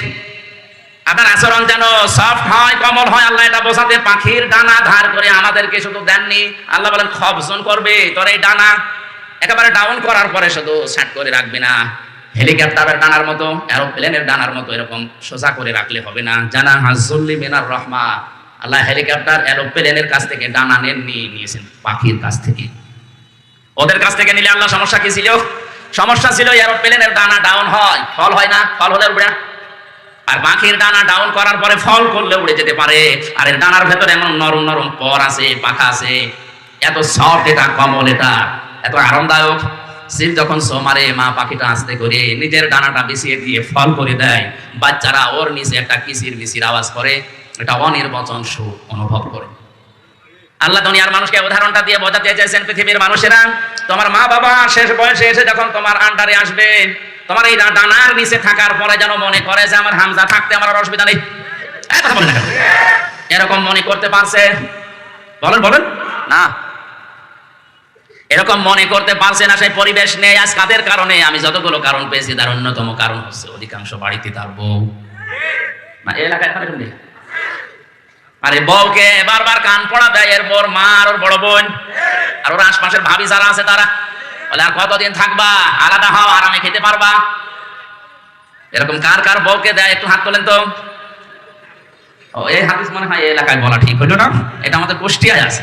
আপনার আচরণ যেন সফট হয়, কোমল হয়, আল্লাহ এটা বোঝাতে পাখির ডানা ধার করে আমাদেরকে শুধু দেননি। আল্লাহ বলেন খফজন করবে তোর এই ডানা, একেবারে ডাউন করার পরে শুধু সাট করে রাখবে না, হেলিকপ্টারের ডানার মতো, এরোপ্লেনের ডানার মতো এরকম সোজা করে রাখলে হবে না। জানা হাজুল্লি মিনার রহমা, আল্লাহ হেলিকপ্টার এরোপ্লেনের কাছ থেকে ডানা নিয়েছেন পাখির কাছ থেকে। ওদের কাছ থেকে নিলে আল্লাহ সমস্যা কি ছিল? সমস্যা ছিল এরোপ্লেনের ডানা ডাউন হয়, ফল হয় না, ফল হলে উড়ে। আর পাখির ডানা ডাউন করার পরে ফল করলে উড়ে যেতে পারে। আর এর ডানার ভেতরে এমন নরম নরম পর আছে, পাখা আছে, এত সফট এটা, কমল এটা, এত আরামদায়ক। সিল যখন সোমারে মা পাখিটা আস্তে করে নিজের ডানাটা বিছিয়ে দিয়ে ফল করে দেয়, বাচ্চারা ওর নিচে একটা কিচির মিচির আওয়াজ করে, এটা অনির্বচন সুখ অনুভব করে। আল্লাহ দুনিয়ার মানুষকে উদাহরণটা দিয়ে বোঝাতে চাইছেন, পৃথিবীর মানুষেরা, তোমার মা বাবা শেষ বয়সে এসে যখন তোমার আন্ডারে আসবে, তোমার এই ডানার নিচে থাকার পরে যেন মনে করে যে আমার হামজা থাকতে আমার আর অসুবিধা নেই। কথা বলেন না, এরকম মনে করতে পারছে? বলেন বলেন না, এরকম মনে করতে পারছে না। সেই পরিবেশ নেই আজ কাদের কারণে? আমি যতগুলো কারণ পেয়েছি তার অন্যতম কারণ হচ্ছে অধিকাংশ বাড়িতে তার বউ না, এলাকায় নেই। আরে বউকে বারবার কান পড়া দেয় এর বড় মা আর ওর বড় বোন আর ওর আশপাশের ভাবি যারা আছে তারা, বলে আর কতদিন থাকবা, আলাদা হও, আরামে খেতে পারবা। এরকম কার কার বউকে দেয় একটু হাত তোলেন তো। ও, এই হাদিস মনে হয় এই এলাকায় বলা ঠিক হলো না, এটা আমাদের কুষ্টিয়ায় আছে।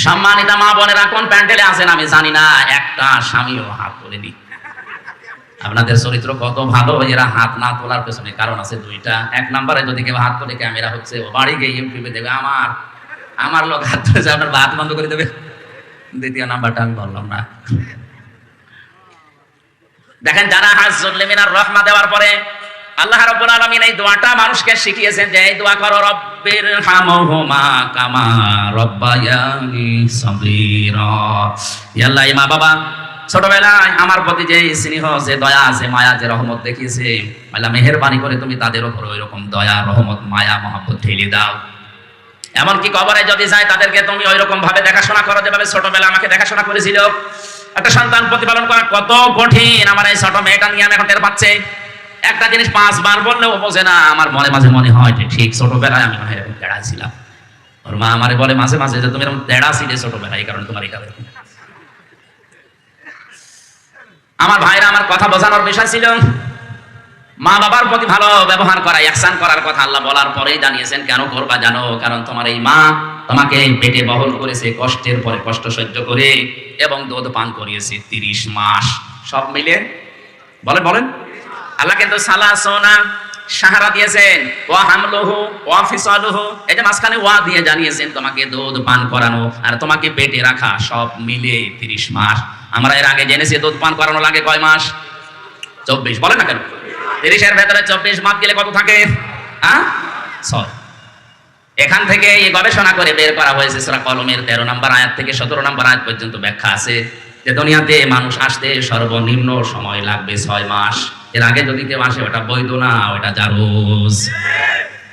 সম্মানিতা মা বোনেরা, কোন প্যান্ডেলে আছেন আমি জানি না, একটা স্বামীও হাত তোলেনি। আপনাদের চরিত্র কত ভালো, এরা হাত না তোলার পেছনে কারণ আছে দুইটা। এক নম্বরে যদি কেউ হাত তোলে ক্যামেরা হচ্ছে, ও বাড়ি গিয়ে ইউটিউবে দেবে আমার লোক হাত তুলেছে, আপনার হাত বন্ধ করে দেবে। দ্বিতীয় নাম্বারটা আমি বললাম না। দেখেন, যারা হাজুল্লি মিনার রহমা দেওয়ার পরে আল্লাহ রাব্বুল আলামিন এই দোয়াটা মানুষকে শিখিয়েছেন যে এই দোয়া করো, রব্বির হামহুমা কামা রব্বায়ানি সগীরা। ইয়া আল্লাহ, মা বাবা ছোটবেলায় আমার প্রতি যে স্নেহ, যে দয়া, যে মায়া, যে রহমত দেখিয়েছে, আল্লাহ মেহেরবানি করে তুমি তাদের উপর ওইরকম দয়া, রহমত, মায়া, মহব্বত ঢেলে দাও। এমনকি কবরে যদি যায় তাদেরকে তুমি ওইরকম ভাবে দেখাশোনা করো যেভাবে ছোটবেলা আমাকে দেখাশোনা করেছিল। একটা সন্তান প্রতিপালন করা কত কঠিন, আমার এই ছোট মেয়েটা নিয়ে আমি এখন টের পাচ্ছে। একটা জিনিস 5 বার বললেও বোঝে না। আমার মাঝে মনে হয় যে ঠিক ছোটবেলায় আমি মনে হয় এরকম তেড়া ছিলাম। ওর মা আমারে বলে মাঝে মাঝে যে তুমি এরকম তেড়া ছিলে ছোটবেলায়, এই কারণে তোমার এটা। আমার ভাইরা, আমার কথা বোঝানোর বিষয় ছিল মা বাবার প্রতি ভালো ব্যবহার করা, ইহসান করার কথা আল্লাহ বলার পরেই জানিয়েছেন কেন করবা জানো? কারণ তোমার এই মা তোমাকে পেটে বহন করেছে কষ্টের পরে কষ্ট সহ্য করে, এবং দুধ পান করিয়েছে 30 মাস। সব মিলে বলেন আল্লাহ কিন্তু সালাসোনা সাহারা দিয়েছেন, ওয়া হামলুহু ওয়া ফিসালুহু, এই যে মাঝখানে ওয়া দিয়ে জানিয়েছেন তোমাকে দুধ পান করানো আর তোমাকে পেটে রাখা, সব মিলে 30 মাস। আমরা এর আগে জেনেছি দুধ পান করানো লাগে কয় মাস? 24। বলেন না কেন? 30 এর ভেতরে 24 মাস গেলে কত থাকে? 6। এখান থেকে এই গবেষণা করে বের করা হয়েছে সূরা কলমের 13 নম্বর আয়াত থেকে 17 নম্বর আয়াত পর্যন্ত ব্যাখ্যা আছে যে দুনিয়াতে মানুষ আসতে সর্বনিম্ন সময় লাগবে 6 মাস। এর আগে যদি কেউ আসে ওটা বৈধ না, ওটা জারজ।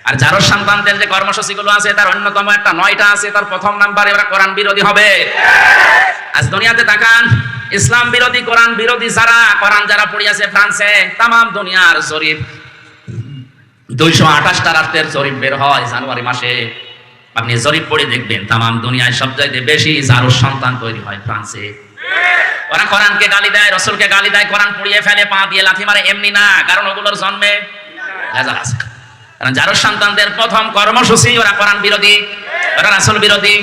আর জারজ সন্তানদের যে কর্মসূচিগুলো আছে তার অন্যতম একটা 9টা আছে। তার প্রথম নাম্বারে ওরা কোরআন বিরোধী হবে। আজ দুনিয়াতে তাকান, ইসলাম বিরোধী, কোরআন বিরোধী যারা, কোরআন যারা পড়িয়েছে ফ্রান্সে, তাম দুনিয়ার জরিপ 228টা রাষ্ট্রের জরিপ বের হয় জানুয়ারি মাসে। আপনি জরিপ পড়ে দেখবেন তাম দুনিয়ায় সবচাইতে বেশি জারজ সন্তান তৈরি হয় ফ্রান্সে। ওরা কোরআনকে গালি দেয়, রাসূলকে গালি দেয়, কোরআন পুড়িয়ে ফেলে, পা দিয়ে লাথি মারে, এমনি না, কারণ ওগুলোর জন্মে ভেজাল আছে। কারণ জারজ সন্তানদের প্রথম কর্মসূচি ওরা কোরআন বিরোধী, ওরা রাসূল বিরোধী।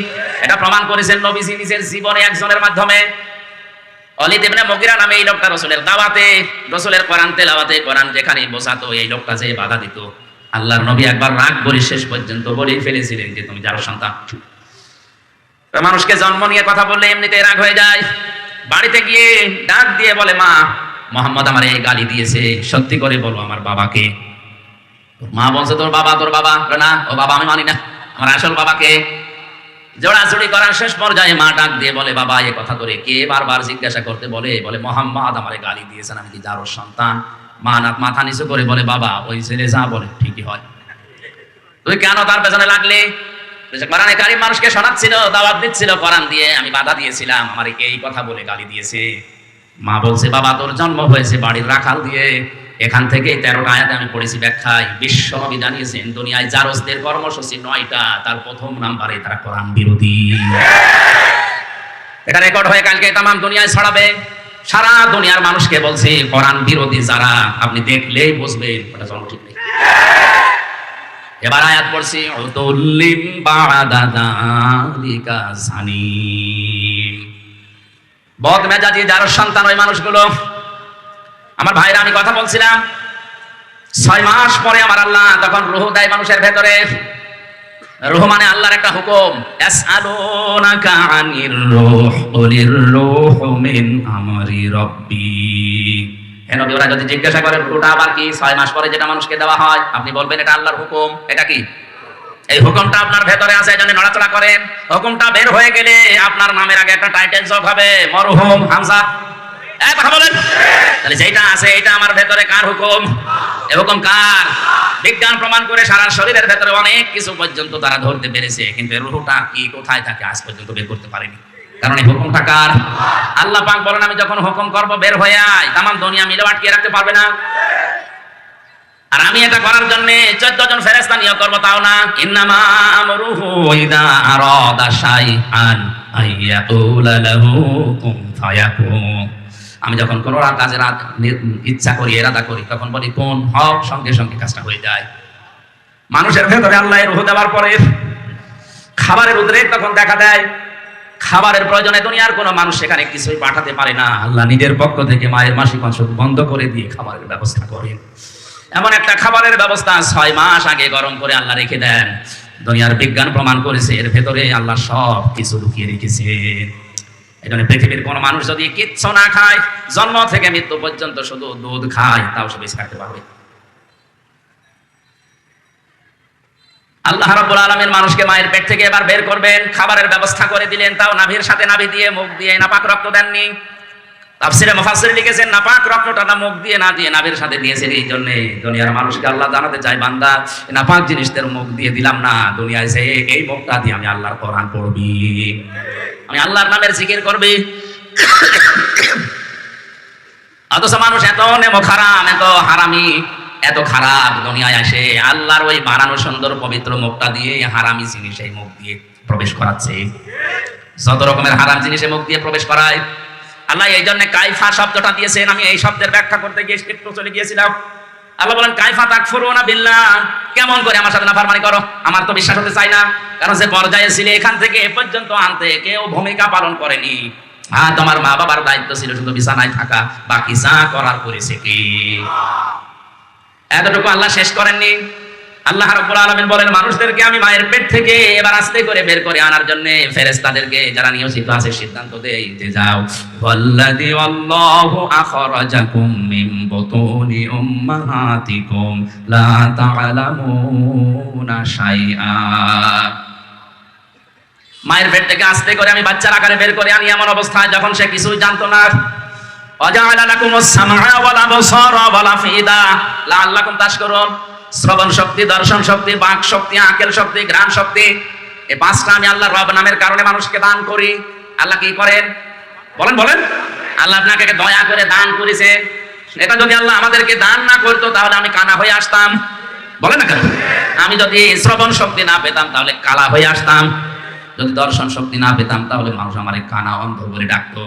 এটা প্রমাণ করেছেন নবীজি নিজের জীবনে একজনের মাধ্যমে। ওয়ালিদ ইবনে মুগিরা নামে এই লোকটা রাসূলের দাওয়াতে, রাসূলের কোরআন তেলাওয়াতে, কোরআন যেখানে বোঝাতো এই লোকটা যে বাধা দিত। আল্লাহর নবী একবার রাগ করে শেষ পর্যন্ত বলে ফেলেছিলেন যে তুমি জারজ সন্তান। মানুষকে জন্ম নিয়ে কথা বললে এমনিতে রাগ হয়ে যায়। বাড়িতে গিয়ে ডাক দিয়ে বলে, মা মোহাম্মদ আমার এই গালি দিয়েছে, সত্যি করে বলো আমার বাবাকে। মা বলছে তোর বাবা না, ও বাবা আমি মানি না, আমার আসল বাবাকে। জোড়াজুড়ি করার শেষ পর্যায়ে মা ডাক দিয়ে বলে, বাবা এ কথা তোরে কে বারবার জিজ্ঞাসা করতে বলে মোহাম্মদ আমারে গালি দিয়েছেন, আমি কি জারজ সন্তান? মা মাথা নিচু করে বলে, বাবা ওই ছেলে যা বলে ঠিকই হয়, তুই কেন তার পেছনে লাগলি? কোরআনে কারীম মানুষকে শোনাচ্ছিল, দাওয়াত দিচ্ছিল কোরআন দিয়ে, আমি বাধা দিয়েছিলাম, আমার এই কথা বলে গালি দিয়েছে। মা বলছে, বাবা তোর জন্ম হয়েছে বাড়ির রাখাল দিয়ে, এখান থেকে 13টা আয়াতে আমি পড়েছি ব্যাখ্যায়। বিশ্বনবী জানিয়েছেন দুনিয়ায় জারজদের কর্মসূচি 9টা, তার প্রথম নাম্বারে তারা কোরআন বিরোধী। এটা রেকর্ড হয়ে কালকে তাম দুনিয়ায় ছড়াবে। সারা দুনিয়ার মানুষকে বলছে কোরআন বিরোধী যারা, আপনি দেখলেই বুঝবেন ওটা জন্ম ঠিক নেই। এবার আয়াত পড়ছি, উতুল্লিম বা'দা যালিকা জানিম। বদমেজাজি যার সন্তান ওই মানুষগুলো। আমার ভাইরা, আমি কথা বলছিলাম 6 মাস পরে আমার আল্লাহ তখন রূহ দেয় মানুষের ভেতরে। রূহ মানে আল্লাহর একটা হুকুম। ইয়াসআলুনাকা আনির রূহ কুলির রূহু মিন আমরি রাব্বি। হে নবী, ওরা যদি জিজ্ঞাসা করে রূহটা আবার কি 6 মাস পরে যেটা মানুষকে দেওয়া হয়, আপনি বলবেন এটা আল্লাহর হুকুম। এটা কি? এই হুকুমটা আপনার ভেতরে আছে, এজন্য নড়াচড়া করেন। হুকুমটা বের হয়ে গেলে আপনার নামের আগে একটা টাইটেল যোগ হবে, মরহুম হামজা। কথা বলেন। তাহলে যেটা আছে এটা আমার ভেতরে, কার হুকুম? এই হুকুম কার? বিজ্ঞান প্রমাণ করে সারা শরীরের ভেতরে অনেক কিছু পর্যন্ত তারা ধরতে পেরেছে, কিন্তু রূহটা কি কোথায় থাকে আজ পর্যন্ত বের করতে পারেনি। কারণ এই হুকুমটা কার? আল্লাহ পাক বলেন আমি যখন হুকুম করব বের হয়ে আয়, তাম দুনিয়া মিলে আটকে রাখতে পারবে না। আর আমি এটা করার জন্য 14 জন ফেরেশতা নিয়োগ করব, তাও না। ইন্নামা আমরুহু ইযা আরাদা শাইআন আইয়াকুলা লাহু কুন ফায়াকুন। আমি যখন কোনো কাজের ইচ্ছা করি, ইরাদা করি, তখন বলি কোন হও, সঙ্গে সঙ্গে কাজটা হয়ে যায়। মানুষের ভেতরে আল্লাহ রূহ দেওয়ার পরে খাবারের উদ্রেক তখন দেখা দেয়। খাবারের প্রয়োজনে দুনিয়ার কোনো মানুষ সেখানে কিছুই পাঠাতে পারে না। আল্লাহ নিজের পক্ষ থেকে মায়ের মাসিক অংশ বন্ধ করে দিয়ে খাবারের ব্যবস্থা করেন। এমন একটা খাবারের ব্যবস্থা 6 মাস আগে গরম করে আল্লাহ রেখে দেন। দুনিয়ার বিজ্ঞান প্রমাণ করেছে এর ভেতরে আল্লাহ সব কিছু লুকিয়ে রেখেছেন। এজন্য পৃথিবীর কোন মানুষ যদি কিচ্ছু না খায়, জন্ম থেকে মৃত্যু পর্যন্ত শুধু দুধ খায়, তাও সে বেঁচে থাকতে পারবে। আল্লাহ রাব্বুল আলামিন মানুষকে মায়ের পেট থেকে এবার বের করবেন, খাবারের ব্যবস্থা করে দিলেন, তাও নাভির সাথে নাভি দিয়ে, মুখ দিয়ে নাপাক রক্ত দেননি। তাফসীরে মুফাসসির লিখেছেন নাপাক রক্তটা না মুখ দিয়ে না দিয়ে নাভির সাথে দিয়েছেন। এই জন্য দুনিয়ার মানুষকে আল্লাহ জানাতে চায়, বান্দা নাপাক জিনিসদের মুখ দিয়ে দিলাম না, দুনিয়ায় সে এই মুখটা দিয়ে আমি আল্লাহর কোরআন পড়বি, আমি আল্লাহর নামের জিকির করবি। অথচ মানুষ এত নেমখ হারাম, এত হারামি, এত খারাপ দুনিয়ায় আসে আল্লাহর ওই বানানো সুন্দর পবিত্র মুখটা দিয়ে হারামি জিনিস এই মুখ দিয়ে প্রবেশ করাচ্ছে। যত রকমের হারাম জিনিসে মুখ দিয়ে প্রবেশ করায় আল্লাহ। এই জন্য কাইফা শব্দটা দিয়েছেন। আমি এই শব্দের ব্যাখ্যা করতে গিয়ে একটু চলে গিয়েছিলাম। আল্লাহ বলেন কাইফা তাকফুরুনা বিল্লাহ, কেমন করে আমার সাথে নাফরমানি করো? আমার তো বিশ্বাস হতে চাই না, কারণ যে পর্যায়ে ছিলে এখান থেকে এ পর্যন্ত আনতে কেউ ভূমিকা পালন করেনি। হ্যাঁ, তোমার মা বাবার দায়িত্ব ছিল শুধু বিছানায় থাকা, বাকি যা করার করেছে কি? এতটুকু আল্লাহ শেষ করেননি। আল্লাহ রাব্বুল আলামিন বলেন মানুষদেরকে আমি মায়ের পেট থেকে এবার আস্তে করে বের করে আনার জন্য ফেরেশতাদেরকে যারা নিয়োজিত আছে সিদ্ধান্ত দেই যে যাও, ওয়াল্লাযী আল্লাহু আখরাজাকুম মিন বুতুনি উম্মাহাতিকুম লা তা'লামুনা শাইআ। মায়ের পেট থেকে আস্তে করে আমি বাচ্চার আকারে বের করে আনি এমন অবস্থায় যখন সে কিছুই জানতো না। ওয়াজআলা লাকুমুস সামআ ওয়াল আবসারা ওয়াল আফইদা লাআল্লাকুম তাশকুরুন। শ্রবণ শক্তি, দর্শন শক্তি, বাক শক্তি, আকেল শক্তি, ঘ্রাণ শক্তি, এই 5টা আমি আল্লাহ রব নামের কারণে মানুষকে দান করি। আল্লাহ কি করেন বলেন? বলেন, আল্লাহ আপনাকে দয়া করে দান করেছে। এটা যদি আল্লাহ আমাদেরকে দান না করতো তাহলে আমি কানা হয়ে আসতাম। বলেন না কেন? আমি যদি শ্রবণ শক্তি না পেতাম তাহলে কালা হয়ে আসতাম। যদি দর্শন শক্তি না পেতাম তাহলে মানুষ আমারে কানা অন্ধ বলে ডাকতো।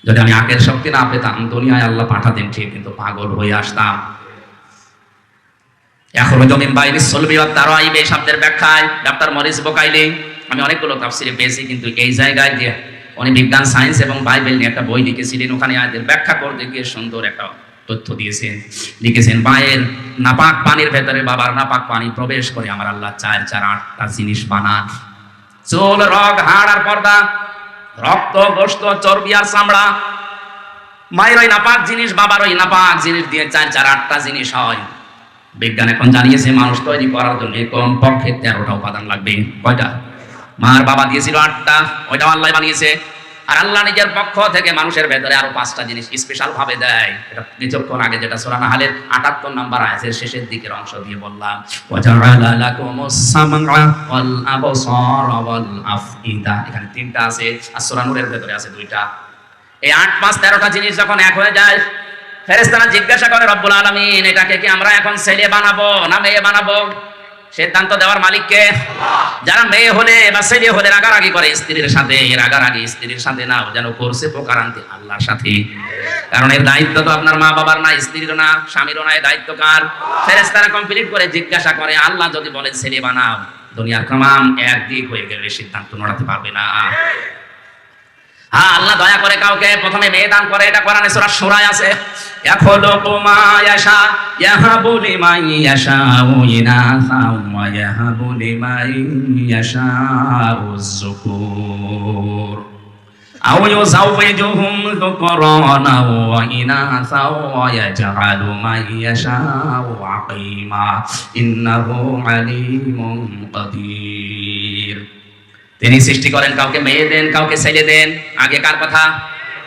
যদি আমি আকেল শক্তি না পেতাম দুনিয়ায় আল্লাহ পাঠাতেন ঠিক, কিন্তু পাগল হয়ে আসতাম। ইয়াখরুজু মিন বাইনিস সুলবি ওয়াত তারাইব এই শব্দের ব্যাখ্যায় ডক্টর মরিস বোকাইলি আমি অনেকগুলো তাফসীরে পেয়েছি, কিন্তু এই জায়গায় যে উনি বিজ্ঞান, সায়েন্স এবং বাইবেল নিয়ে একটা বই লিখেছিলেন, ওখানে আয়াতের ব্যাখ্যা করতে গিয়ে সুন্দর একটা তথ্য দিয়েছেন। লিখেছেন মায়ের নাপাক পানির ভেতরে বাবার নাপাক পানি প্রবেশ করে আমার আল্লাহ 8টা জিনিস বানান। চুল, রগ, হাড় আর পর্দা, রক্ত, গোশত, চর্বি আর চামড়া। মায়ের ওই নাপাক জিনিস বাবার ওই নাপাক জিনিস দিয়ে 8টা জিনিস হয়। বিজ্ঞান এখন জানিয়েছে মানুষ তৈরি করার জন্য কমপক্ষে 13টা উপাদান লাগবে। কয়টা? মার বাবা দিয়েছিল 8টা, ওইটাও আল্লাহ বানিয়েছে। আর আল্লাহ নিজের পক্ষ থেকে মানুষের ভেতরে আরো 5টা জিনিস স্পেশাল ভাবে দেয়। এটা কিছুক্ষণ আগে যেটা সূরা নাহলের 78 নম্বর আয়াতের শেষের দিকের অংশ দিয়ে বললাম, ওয়াজআলা লাকুমুস সামআ ওয়াল আবসারা ওয়াল আফইদা। এখানে 3টা আছে, আর সূরা নূরের ভেতরে আছে 2টা। এই 8, 5, 13টা জিনিস যখন এক হয়ে যায় ফেরেশতারা জিজ্ঞাসা করে রব্বুল আলামিন, এটাকে কি আমরা এখন ছেলে বানাবো না মেয়ে বানাবো? সিদ্ধান্ত দেওয়ার মালিক কে? যারা মেয়ে হলে বা ছেলে হলে রাগারাগি করে স্ত্রীর সাথে, রাগারাগি স্ত্রীর সাথে না, যেন করছে প্রকারান্তি আল্লাহর সাথে। কারণ এর দায়িত্ব তো আপনার মা বাবার না, স্ত্রীর না, স্বামীরও না, দায়িত্ব কার? ফেরেশতারা কমপ্লিট করে জিজ্ঞাসা করে, আল্লাহ যদি বলে ছেলে বানাও, দুনিয়ার তামাম একদিক হয়ে গেলে সিদ্ধান্ত নড়াতে পারবে না। হ্যাঁ, আল্লাহ দয়া করে কাউকে প্রথমে মেয়ে দান করে, এটা কোরআনে সূরা শূরায় আছে। ইয়াখলুকু মা ইয়াশা ইয়াহাবু লিমান ইয়াশাউ ইনাসা ওয়া ইয়াহাবু লিমান ইয়াশাউ যুকুর আও ইউযাওবিজুহুম যুকরানা ওয়া ইনাসা ওয়া ইয়াজআলু মান ইয়াশাউ আকিমা ইন্নাহু আলীমুন কাদির। তিনি সৃষ্টি করেন, কাউকে মেয়ে দেন, কাউকে ছেলে দেন। আগে কার কথা?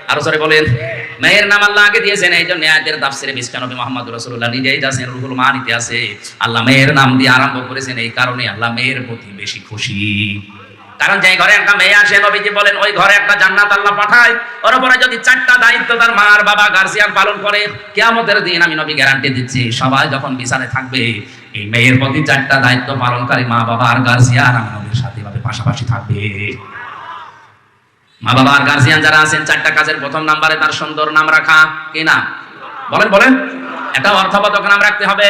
আরো জোরে বলেন। মেয়ের নাম আল্লাহ আগে দিয়েছেন। এই জন্য আয়াতের তাফসিরে বিশ্বনবী মুহাম্মদ রাসূলুল্লাহ নিজেই যাচ্ছেন, রুহুল মানিতে আছে আল্লাহ মেয়ের নাম দিয়ে আরম্ভ করেছেন। এই কারণে আল্লাহ মেয়ের প্রতি বেশি খুশি। কারণ যে ঘরে একটা মেয়ে আসে, নবীজি বলেন ওই ঘরে একটা জান্নাত আল্লাহ পাঠায়। ওর উপরে যদি 4টা দায়িত্ব তার মা আর বাবা গার্জিয়ান পালন করে, কিয়ামতের দিন আমি নবী গ্যারান্টি দিচ্ছি, সবাই যখন বিছানায় থাকবে, এই মেয়ের প্রতি 4টা দায়িত্ব পালনকারী মা বাবা আর গার্জিয়ান আমি নবীর সাথে ভাবে পাশাপাশি থাকবে। মা বাবা আর গার্জিয়ান যারা আছেন, 4টা কাজের প্রথম নাম্বারে তার সুন্দর নাম রাখা। কি না বলেন? বলেন। একটা অর্থবোধক নাম রাখতে হবে।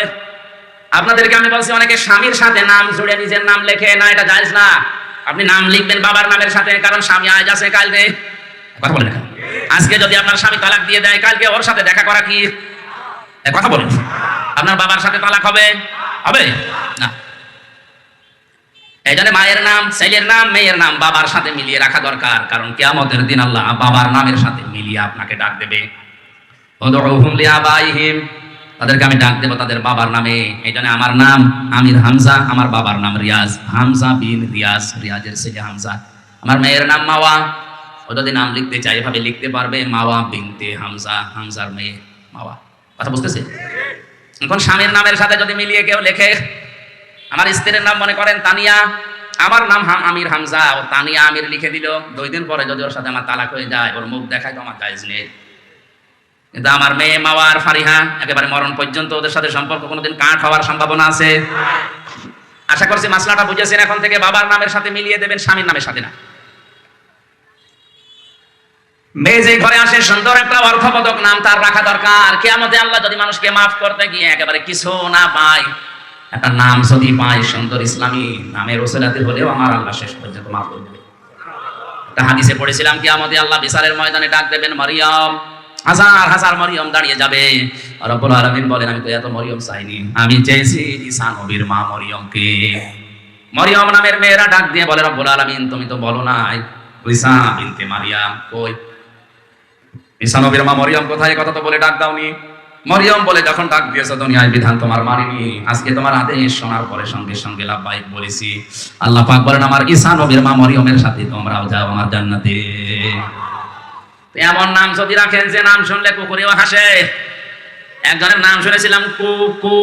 আপনাদেরকে আমি বলছি, অনেকে স্বামীর সাথে নাম জুড়ে নিজের নাম লেখে না, এটা জায়েজ না। আপনি নাম লিখবেন বাবার নামের সাথে, কারণ স্বামী আজ আছে কাল নেই। কথা বলেন। আজকে যদি আপনার স্বামী তালাক দিয়ে দেয়, কালকে ওর সাথে দেখা করা কি? কথা বলেন। আপনার বাবার সাথে তালাক হবে? হবে না। এই জন্য মায়ের নাম, ছেলের নাম, মেয়ের নাম বাবার সাথে মিলিয়ে রাখা দরকার। কারণ কিয়ামতের দিন আল্লাহ বাবার নামের সাথে মিলিয়ে আপনাকে ডাক দেবে। উদউহুম লিআবাইহিম, তাদেরকে আমি ডাক দেব তাদের বাবার নামে। এই জন্য আমার নাম আমির হামজা, আমার বাবার নাম রিয়াজ, হামজা বিন রিয়াজ, রিয়াজের ছেলে হামজা। আমার মেয়ের নাম মাওয়া, ও যদি নাম লিখতে চাই এভাবে লিখতে পারবে, মাওয়া বিনতে হামজা, হামজার মেয়ে মাওয়া। কথা বুঝতেছে? এখন স্বামীর নামের সাথে যদি মিলিয়ে কেউ লেখে, আমার স্ত্রীর নাম মনে করেন তানিয়া, আমার নাম আমির হামজা, ও তানিয়া আমির লিখে দিল। 2 দিন পরে যদি ওর সাথে আমার তালাক হয়ে যায়, ওর মুখ দেখায় তো আমার জায়েজ নেই। কিন্তু আমার মেয়ে মাওয়া আর ফারিহা, একেবারে মরণ পর্যন্ত ওদের সাথে সম্পর্ক কোনোদিন কাট হওয়ার সম্ভাবনা আছে। আশা করছি মাসলাটা বুঝেছেন। এখন থেকে বাবার নামের সাথে মিলিয়ে দেবেন, স্বামীর নামের সাথে না। মেয়ে যে ঘরে আসে, সুন্দর একটা অর্থবোধক নাম তার রাখা দরকার। কিয়ামতে আল্লাহ যদি মানুষকে মাফ করতে গিয়ে একেবারে কিছু না পায়, একটা নাম যদি পায় সুন্দর ইসলামী নামের ওসিলাতে হলেও আমার আল্লাহ শেষ পর্যন্ত মাফ করে দেবে। একটা হাদিসে পড়েছিলাম, কিয়ামতে আল্লাহ বিচারের ময়দানে ডাক দেবেন মারিয়াম, হাজার হাজার মরিয়ম দাঁড়িয়ে যাবে। রব্বুল আলামিন বলেন, আমি তো এত মরিয়ম চাইনি, আমি চেয়েছি ঈসা নবীর মা মরিয়মকে। মরিয়ম নামের মেয়েরা ডাক দিয়ে বলে, রব্বুল আলামিন তুমি তো বলো নাই ঈসা বিনতে মারিয়াম কই, ঈসা নবীর মা মরিয়ম কোথায়, কথা তো বলে ডাক দাওনি। মরিয়ম বলে, যখন ডাক দিয়েছো দুনিয়ার বিধান তোমার মানিনি, আজকে তোমার আদেশ শোনার পরে সঙ্গে সঙ্গে লাব্বাইক বলেছি। আল্লাহ পাক বলেন, আমার ঈসা নবীর মা মরিয়মের সাথে তোমরাও যাও আমার জান্নাতে। এমন নাম যদি রাখেন যে নাম শুনলে কুকুরেও হাসে। একজনের নাম শুনেছিলাম কুকু,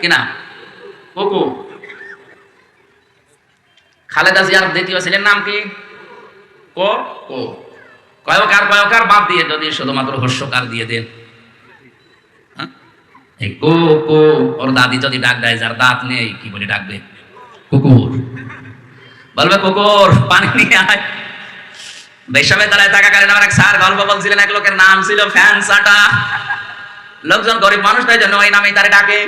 কিনা কুকু। খালেদা জিয়ার দ্বিতীয় ছেলের নাম কি? কো কো। কয়কার বাদ দিয়ে যদি শুধুমাত্র হর্ষকার দিয়ে দেন, এই কো কো, ওর দাদি যদি ডাক দেয়, যার দাঁত নেই, কি বলে ডাকবে? কুকুর। বলবে কুকুর পানি নিয়ে আয়। বিশ্ববিদ্যালয়ে থাকাকালীন আমার এক স্যার গল্প বলছিলেন, এক লোকের নাম ছিল ফ্যান সাটা। লোকজন গরিব মানুষ তাই জন্য ওই নামেই তারে ডাকে।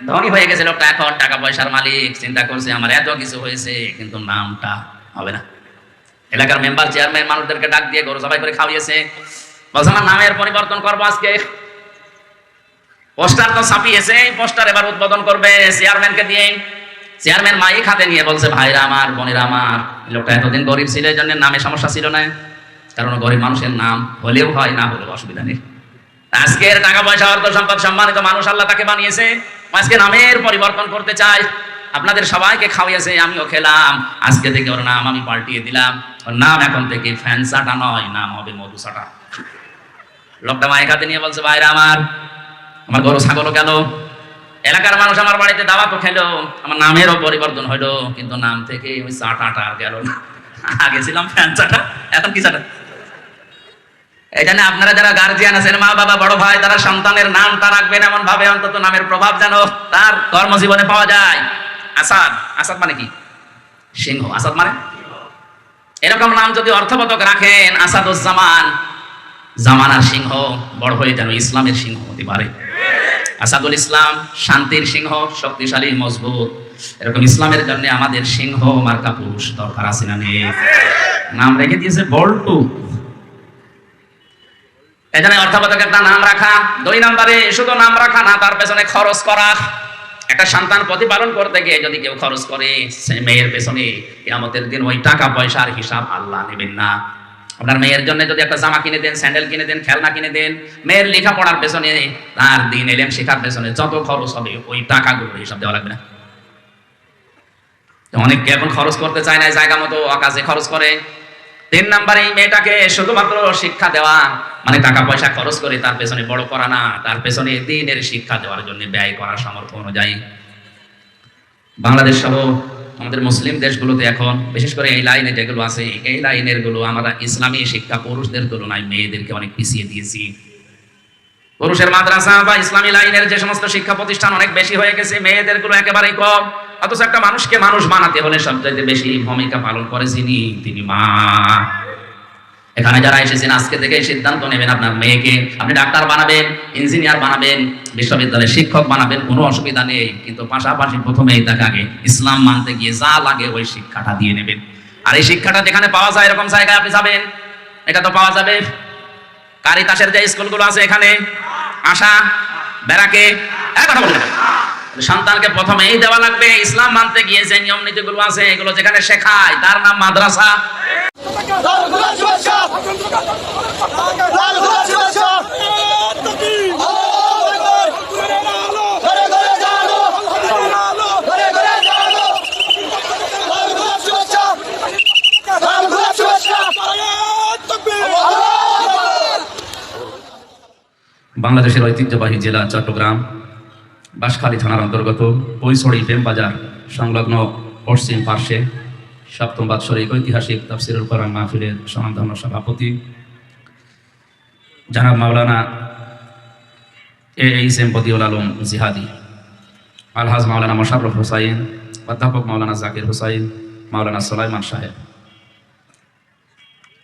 ধনী হয়ে গেছে লোকটা, এখন টাকা পয়সার মালিক, চিন্তা করছে আমার এত কিছু হয়েছে কিন্তু নামটা হবে না। এলাকার মেম্বার চেয়ারম্যান মানুষদেরকে ডাক দিয়ে গরু জবাই করে খাওয়িয়েছে। বলছে আমার নামের পরিবর্তন করবো আজকে। পোস্টার তো ছাপিয়েছে, পোস্টার এবার উদ্বোধন করবে চেয়ারম্যানকে দিয়ে। চেয়ারম্যান মাইক হাতে নিয়ে বলছে, ভাইরা আমার, বোনেরা আমার, লোকটা এতদিন গরিব ছিল, এই জন্য নামে সমস্যা ছিল না, কারণ গরিব মানুষের নাম হলেও হয়, না হলেও অসুবিধা নেই। আজকের টাকা পয়সা অর্থ সম্পদ সম্মানিত মানুষ আল্লাহ তাকে বানিয়েছে, আজকে নামের পরিবর্তন করতে চাই। আপনাদের সবাইকে খাওয়াইছে, আমিও খেলাম, আজকে থেকে ওর নাম আমি পাল্টিয়ে দিলাম। ওর নাম এখন থেকে ফ্যানসাটা নয়, নাম হবে মধুসাটা। লোকটা মাইক হাতে নিয়ে বলছে, ভাইরা আমার গরু ছাগলও গেল, এলাকার মানুষ আমার বাড়িতে দাওয়াতও খেলো, আমার নামেরও পরিবর্তন হইলো, কিন্তু নাম থেকে ওই চাটাটা আর গেল না। আগে ছিলাম ফ্যান চাটা, এখন কি চাটা? এই জন্য আপনারা যারা গার্জিয়ান আছেন, মা বাবা বড় ভাই, তারা সন্তানের নামটা রাখবেন এমন ভাবে অন্তত নামের প্রভাব যেন তার কর্মজীবনে পাওয়া যায়। আসাদ, আসাদ মানে কি? সিংহ। আসাদ মানে এরকম নাম যদি অর্থবোধক রাখেন, আসাদুজ্জামান, জামানার সিংহ, বড় হয়ে যেন ইসলামের সিংহ হতে পারে। আসাদুল ইসলাম, শান্তির সিংহ, শক্তিশালী মজবুত। এরকম ইসলামের জন্য আমাদের সিংহ মার্কা পুরুষ দরকার আছে না নেই? নাম রেখে দিয়েছে বল্টু। এখানে অর্থবোধক একটা নাম রাখা। 2 নম্বরে শুধু নাম রাখা না, তার পেছনে খরচ করা। একটা সন্তান প্রতিপালন করতে গিয়ে যদি কেউ খরচ করে সে মেয়ের পেছনে, কিয়ামতের দিন ওই টাকা পয়সার হিসাব আল্লাহ নেবেন না। আপনার মেয়ের জন্য যদি একটা জামা কিনে দেন, স্যান্ডেল কিনে দেন, খেলনা কিনে দেন, মেয়ের লেখাপড়ার পেছনে, তার দিন এলেম শেখার পেছনে যত খরচ হবে ওই টাকাগুলো হিসাব দেওয়া লাগবে না? অনেকে এখন খরচ করতে চায় না, জায়গা মতো অকাজে খরচ করে। 3 নম্বরে এই মেয়েটাকে শুধুমাত্র শিক্ষা দেওয়া, মানে টাকা পয়সা খরচ করে তার পেছনে বড় করা না, তার পেছনে দিনের শিক্ষা দেওয়ার জন্য ব্যয় করা সামর্থ্য অনুযায়ী। বাংলাদেশ সহ আমাদের মুসলিম দেশগুলোতে এখন বিশেষ করে এই লাইনে যেগুলো আছে, এই লাইনের গুলো আমরা ইসলামী শিক্ষা পুরুষদের তুলনায় মেয়েদেরকে অনেক পিছিয়ে দিয়েছি। পুরুষের মাদ্রাসা বা ইসলামী লাইনের যে সমস্ত শিক্ষা প্রতিষ্ঠান অনেক বেশি হয়ে গেছে, মেয়েদের গুলো একেবারেই কম। অথচ একটা মানুষকে মানুষ বানাতে হলে সবচাইতে বেশি ভূমিকা পালন করে তিনি মা। এখানে যারা এসেছেন আজকে থেকে সিদ্ধান্ত নেবেন, আপনার মেয়েকে আপনি ডাক্তার বানাবেন, ইঞ্জিনিয়ার বানাবেন, বিশ্ববিদ্যালয়ের শিক্ষক বানাবেন, কোনো অসুবিধা নেই। কিন্তু পাশাপাশি প্রথমেই তাকে আগে ইসলাম মানতে গিয়ে যা লাগে ওই শিক্ষাটা দিয়ে নেবেন। আর এই শিক্ষাটা যেখানে পাওয়া যায় এরকম জায়গায় আপনি যাবেন। এটা তো পাওয়া যাবে কারিতাসের যে স্কুলগুলো আছে, এখানে আশা ব্যারাকে, কথা বলবেন। সন্তানকে প্রথমেই দেওয়া লাগবে ইসলাম মানতে গিয়ে যে নিয়ম নীতিগুলো আছে, এগুলো যেখানে শেখায় তার নাম মাদ্রাসা। বাংলাদেশের ঐতিহ্যবাহী জেলা চট্টগ্রাম বাঁশখালী থানার অন্তর্গত পৈছড়ি প্রেমবাজার সংলগ্ন পশ্চিম পার্শ্বে 7ম বাৎসরিক ঐতিহাসিক তাফসিরুল কোরআন মাহফিলের স্বনামধন্য সভাপতি জনাব মাওলানা এইচ.এম. বদিউল আলম জিহাদি, আলহাজ মাওলানা মোশাররফ হোসাইন, অধ্যাপক মাওলানা জাকির হোসাইন, মাওলানা সুলাইমান সাহেব,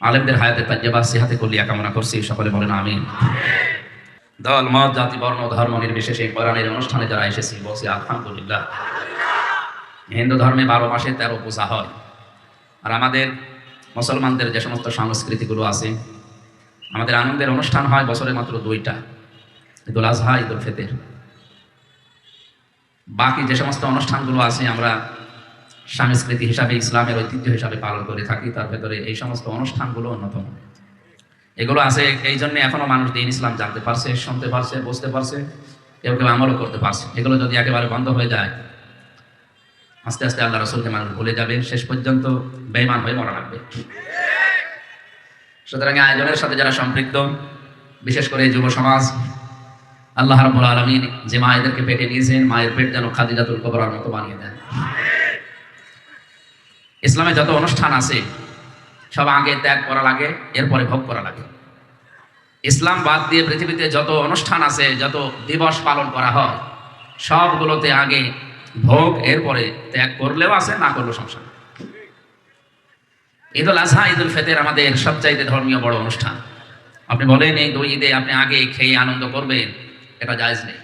আলেমদের হায়াতে তাজ্জেবা সিহাতে কুল্লিয়া কামনা করছি। সকলে বলেন আমিন। দল মত জাতি বর্ণ ধর্ম নির্বিশেষে কোরআনের অনুষ্ঠানে যারা এসেছি বলছি আলহামদুলিল্লাহ। হিন্দু ধর্মে 12 মাসে 13 পূজা হয়। আর আমাদের মুসলমানদের যে সমস্ত সংস্কৃতিগুলো আছে, আমাদের আনন্দের অনুষ্ঠান হয় বছরে মাত্র 2টা, ঈদুল আজহা, ঈদুল ফিতর। বাকি যে সমস্ত অনুষ্ঠানগুলো আছে আমরা সংস্কৃতি হিসাবে, ইসলামের ঐতিহ্য হিসাবে পালন করে থাকি। তার ভেতরে এই সমস্ত অনুষ্ঠানগুলো অন্যতম। এগুলো আছে এই জন্য এখনো মানুষ দিন ইসলাম জানতে পারছে, শুনতে পারছে, বুঝতে পারছে, কেউ কেউ আমলও করতে পারছে। এগুলো যদি একেবারে বন্ধ হয়ে যায়, আস্তে আস্তে আল্লাহ রাসূলকে মানুষ ভুলে যাবে, শেষ পর্যন্ত বেঈমান হয়ে মরা লাগবে। সুতরাং আয়োজনের সাথে যারা সম্পৃক্ত, বিশেষ করে যুব সমাজ, আল্লাহ রাব্বুল আলামিন যে মায়েদেরকে পেটে নিয়েছেন, মায়ের পেট যেন খাদিজাতুল কুবরার মতো বানিয়ে দেন। ইসলামে যত অনুষ্ঠান আছে সব আগে ত্যাগ করা লাগে, এরপরে ভোগ করা লাগে। ইসলাম বাদ দিয়ে পৃথিবীতে যত অনুষ্ঠান আছে, যত দিবস পালন করা হয়, সবগুলোতে আগে ভোগ, এরপরে ত্যাগ করলেও আছে, না করলেও সমস্যা। ঈদুল আজহা, ঈদুল ফিতর আমাদের সবচাইতে ধর্মীয় বড় অনুষ্ঠান। আপনি বলেন এই 2 ঈদে আপনি আগে খেয়ে আনন্দ করবেন, এটা জায়েজ নেই।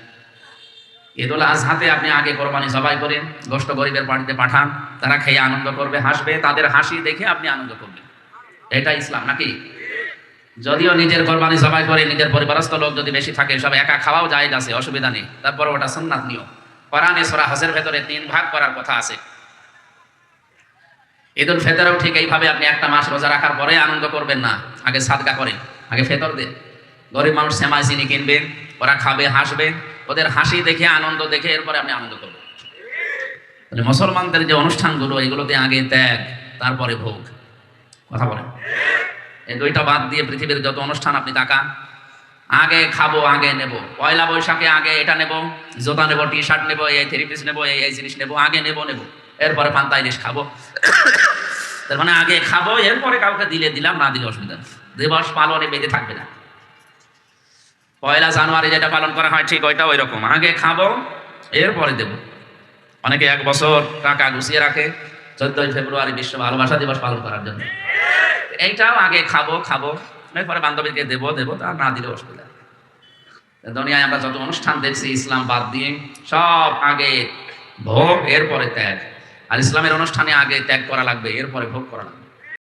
ঈদুল আজহাতে আপনি আগে কোরবানি জবাই করেন, গোশত গরিবের বাড়িতে পাঠান, তারা খেয়ে আনন্দ করবে, হাসবে, তাদের হাসি দেখে আপনি আনন্দ করবেন। এটা ইসলাম নাকি? যদিও নিজের কোরবানি জবাই করে নিজের পরিবারস্থ লোক যদি বেশি থাকে, সব একা খাওয়াও জায়েজ আছে, অসুবিধা নেই। তারপর ওটা সুন্নাত নিয়ম। কোরআনে সূরা হজের ভেতরে 3 ভাগ করার কথা আছে। ঈদুল ফিতরেও ঠিক এইভাবে আপনি একটা মাস রোজা রাখার পরে আনন্দ করবেন না, আগে সাদকা করেন, আগে ফিতর দেন। গরিব মানুষ সেমাই চিনি কিনবেন, ওরা খাবে, হাসবে, ওদের হাসি দেখে, আনন্দ দেখে এরপরে আপনি আনন্দ করবেন। মুসলমানদের যে অনুষ্ঠানগুলো, এগুলোতে আগে ত্যাগ, তারপরে ভোগ। কথা বলেন। এই 2টা বাদ দিয়ে পৃথিবীর যত অনুষ্ঠান আপনি তাকান, আগে খাবো, আগে নেব। পয়লা বৈশাখে আগে এটা নেব, জুতা নেব, টি-শার্ট নেব, এই 3 পিস নেব, এই জিনিস নেব, আগে নেব, এরপরে পান্তা ইলিশ খাবো। তার মানে আগে খাবো, এরপরে কাউকে দিলে দিলাম, না দিলে অসুবিধা নেই। দিবস পালনে বেঁধে থাকবে না। পয়লা জানুয়ারি যেটা পালন করা হয় ঠিক ওইটা ওই রকম, আগে খাবো এরপরে দেব। অনেকে 1 বছর টাকা গুছিয়ে রাখে 14ই ফেব্রুয়ারি বিশ্ব ভালোবাসা দিবস পালন করার জন্য। এইটাও আগে খাবো এরপরে বান্ধবীকে দেবো তা না দিলে অসুবিধা। দুনিয়ায় আমরা যত অনুষ্ঠান দেখছি ইসলাম বাদ দিয়ে সব আগে ভোগ এরপরে ত্যাগ, আর ইসলামের অনুষ্ঠানে আগে ত্যাগ করা লাগবে এরপরে ভোগ করা লাগবে।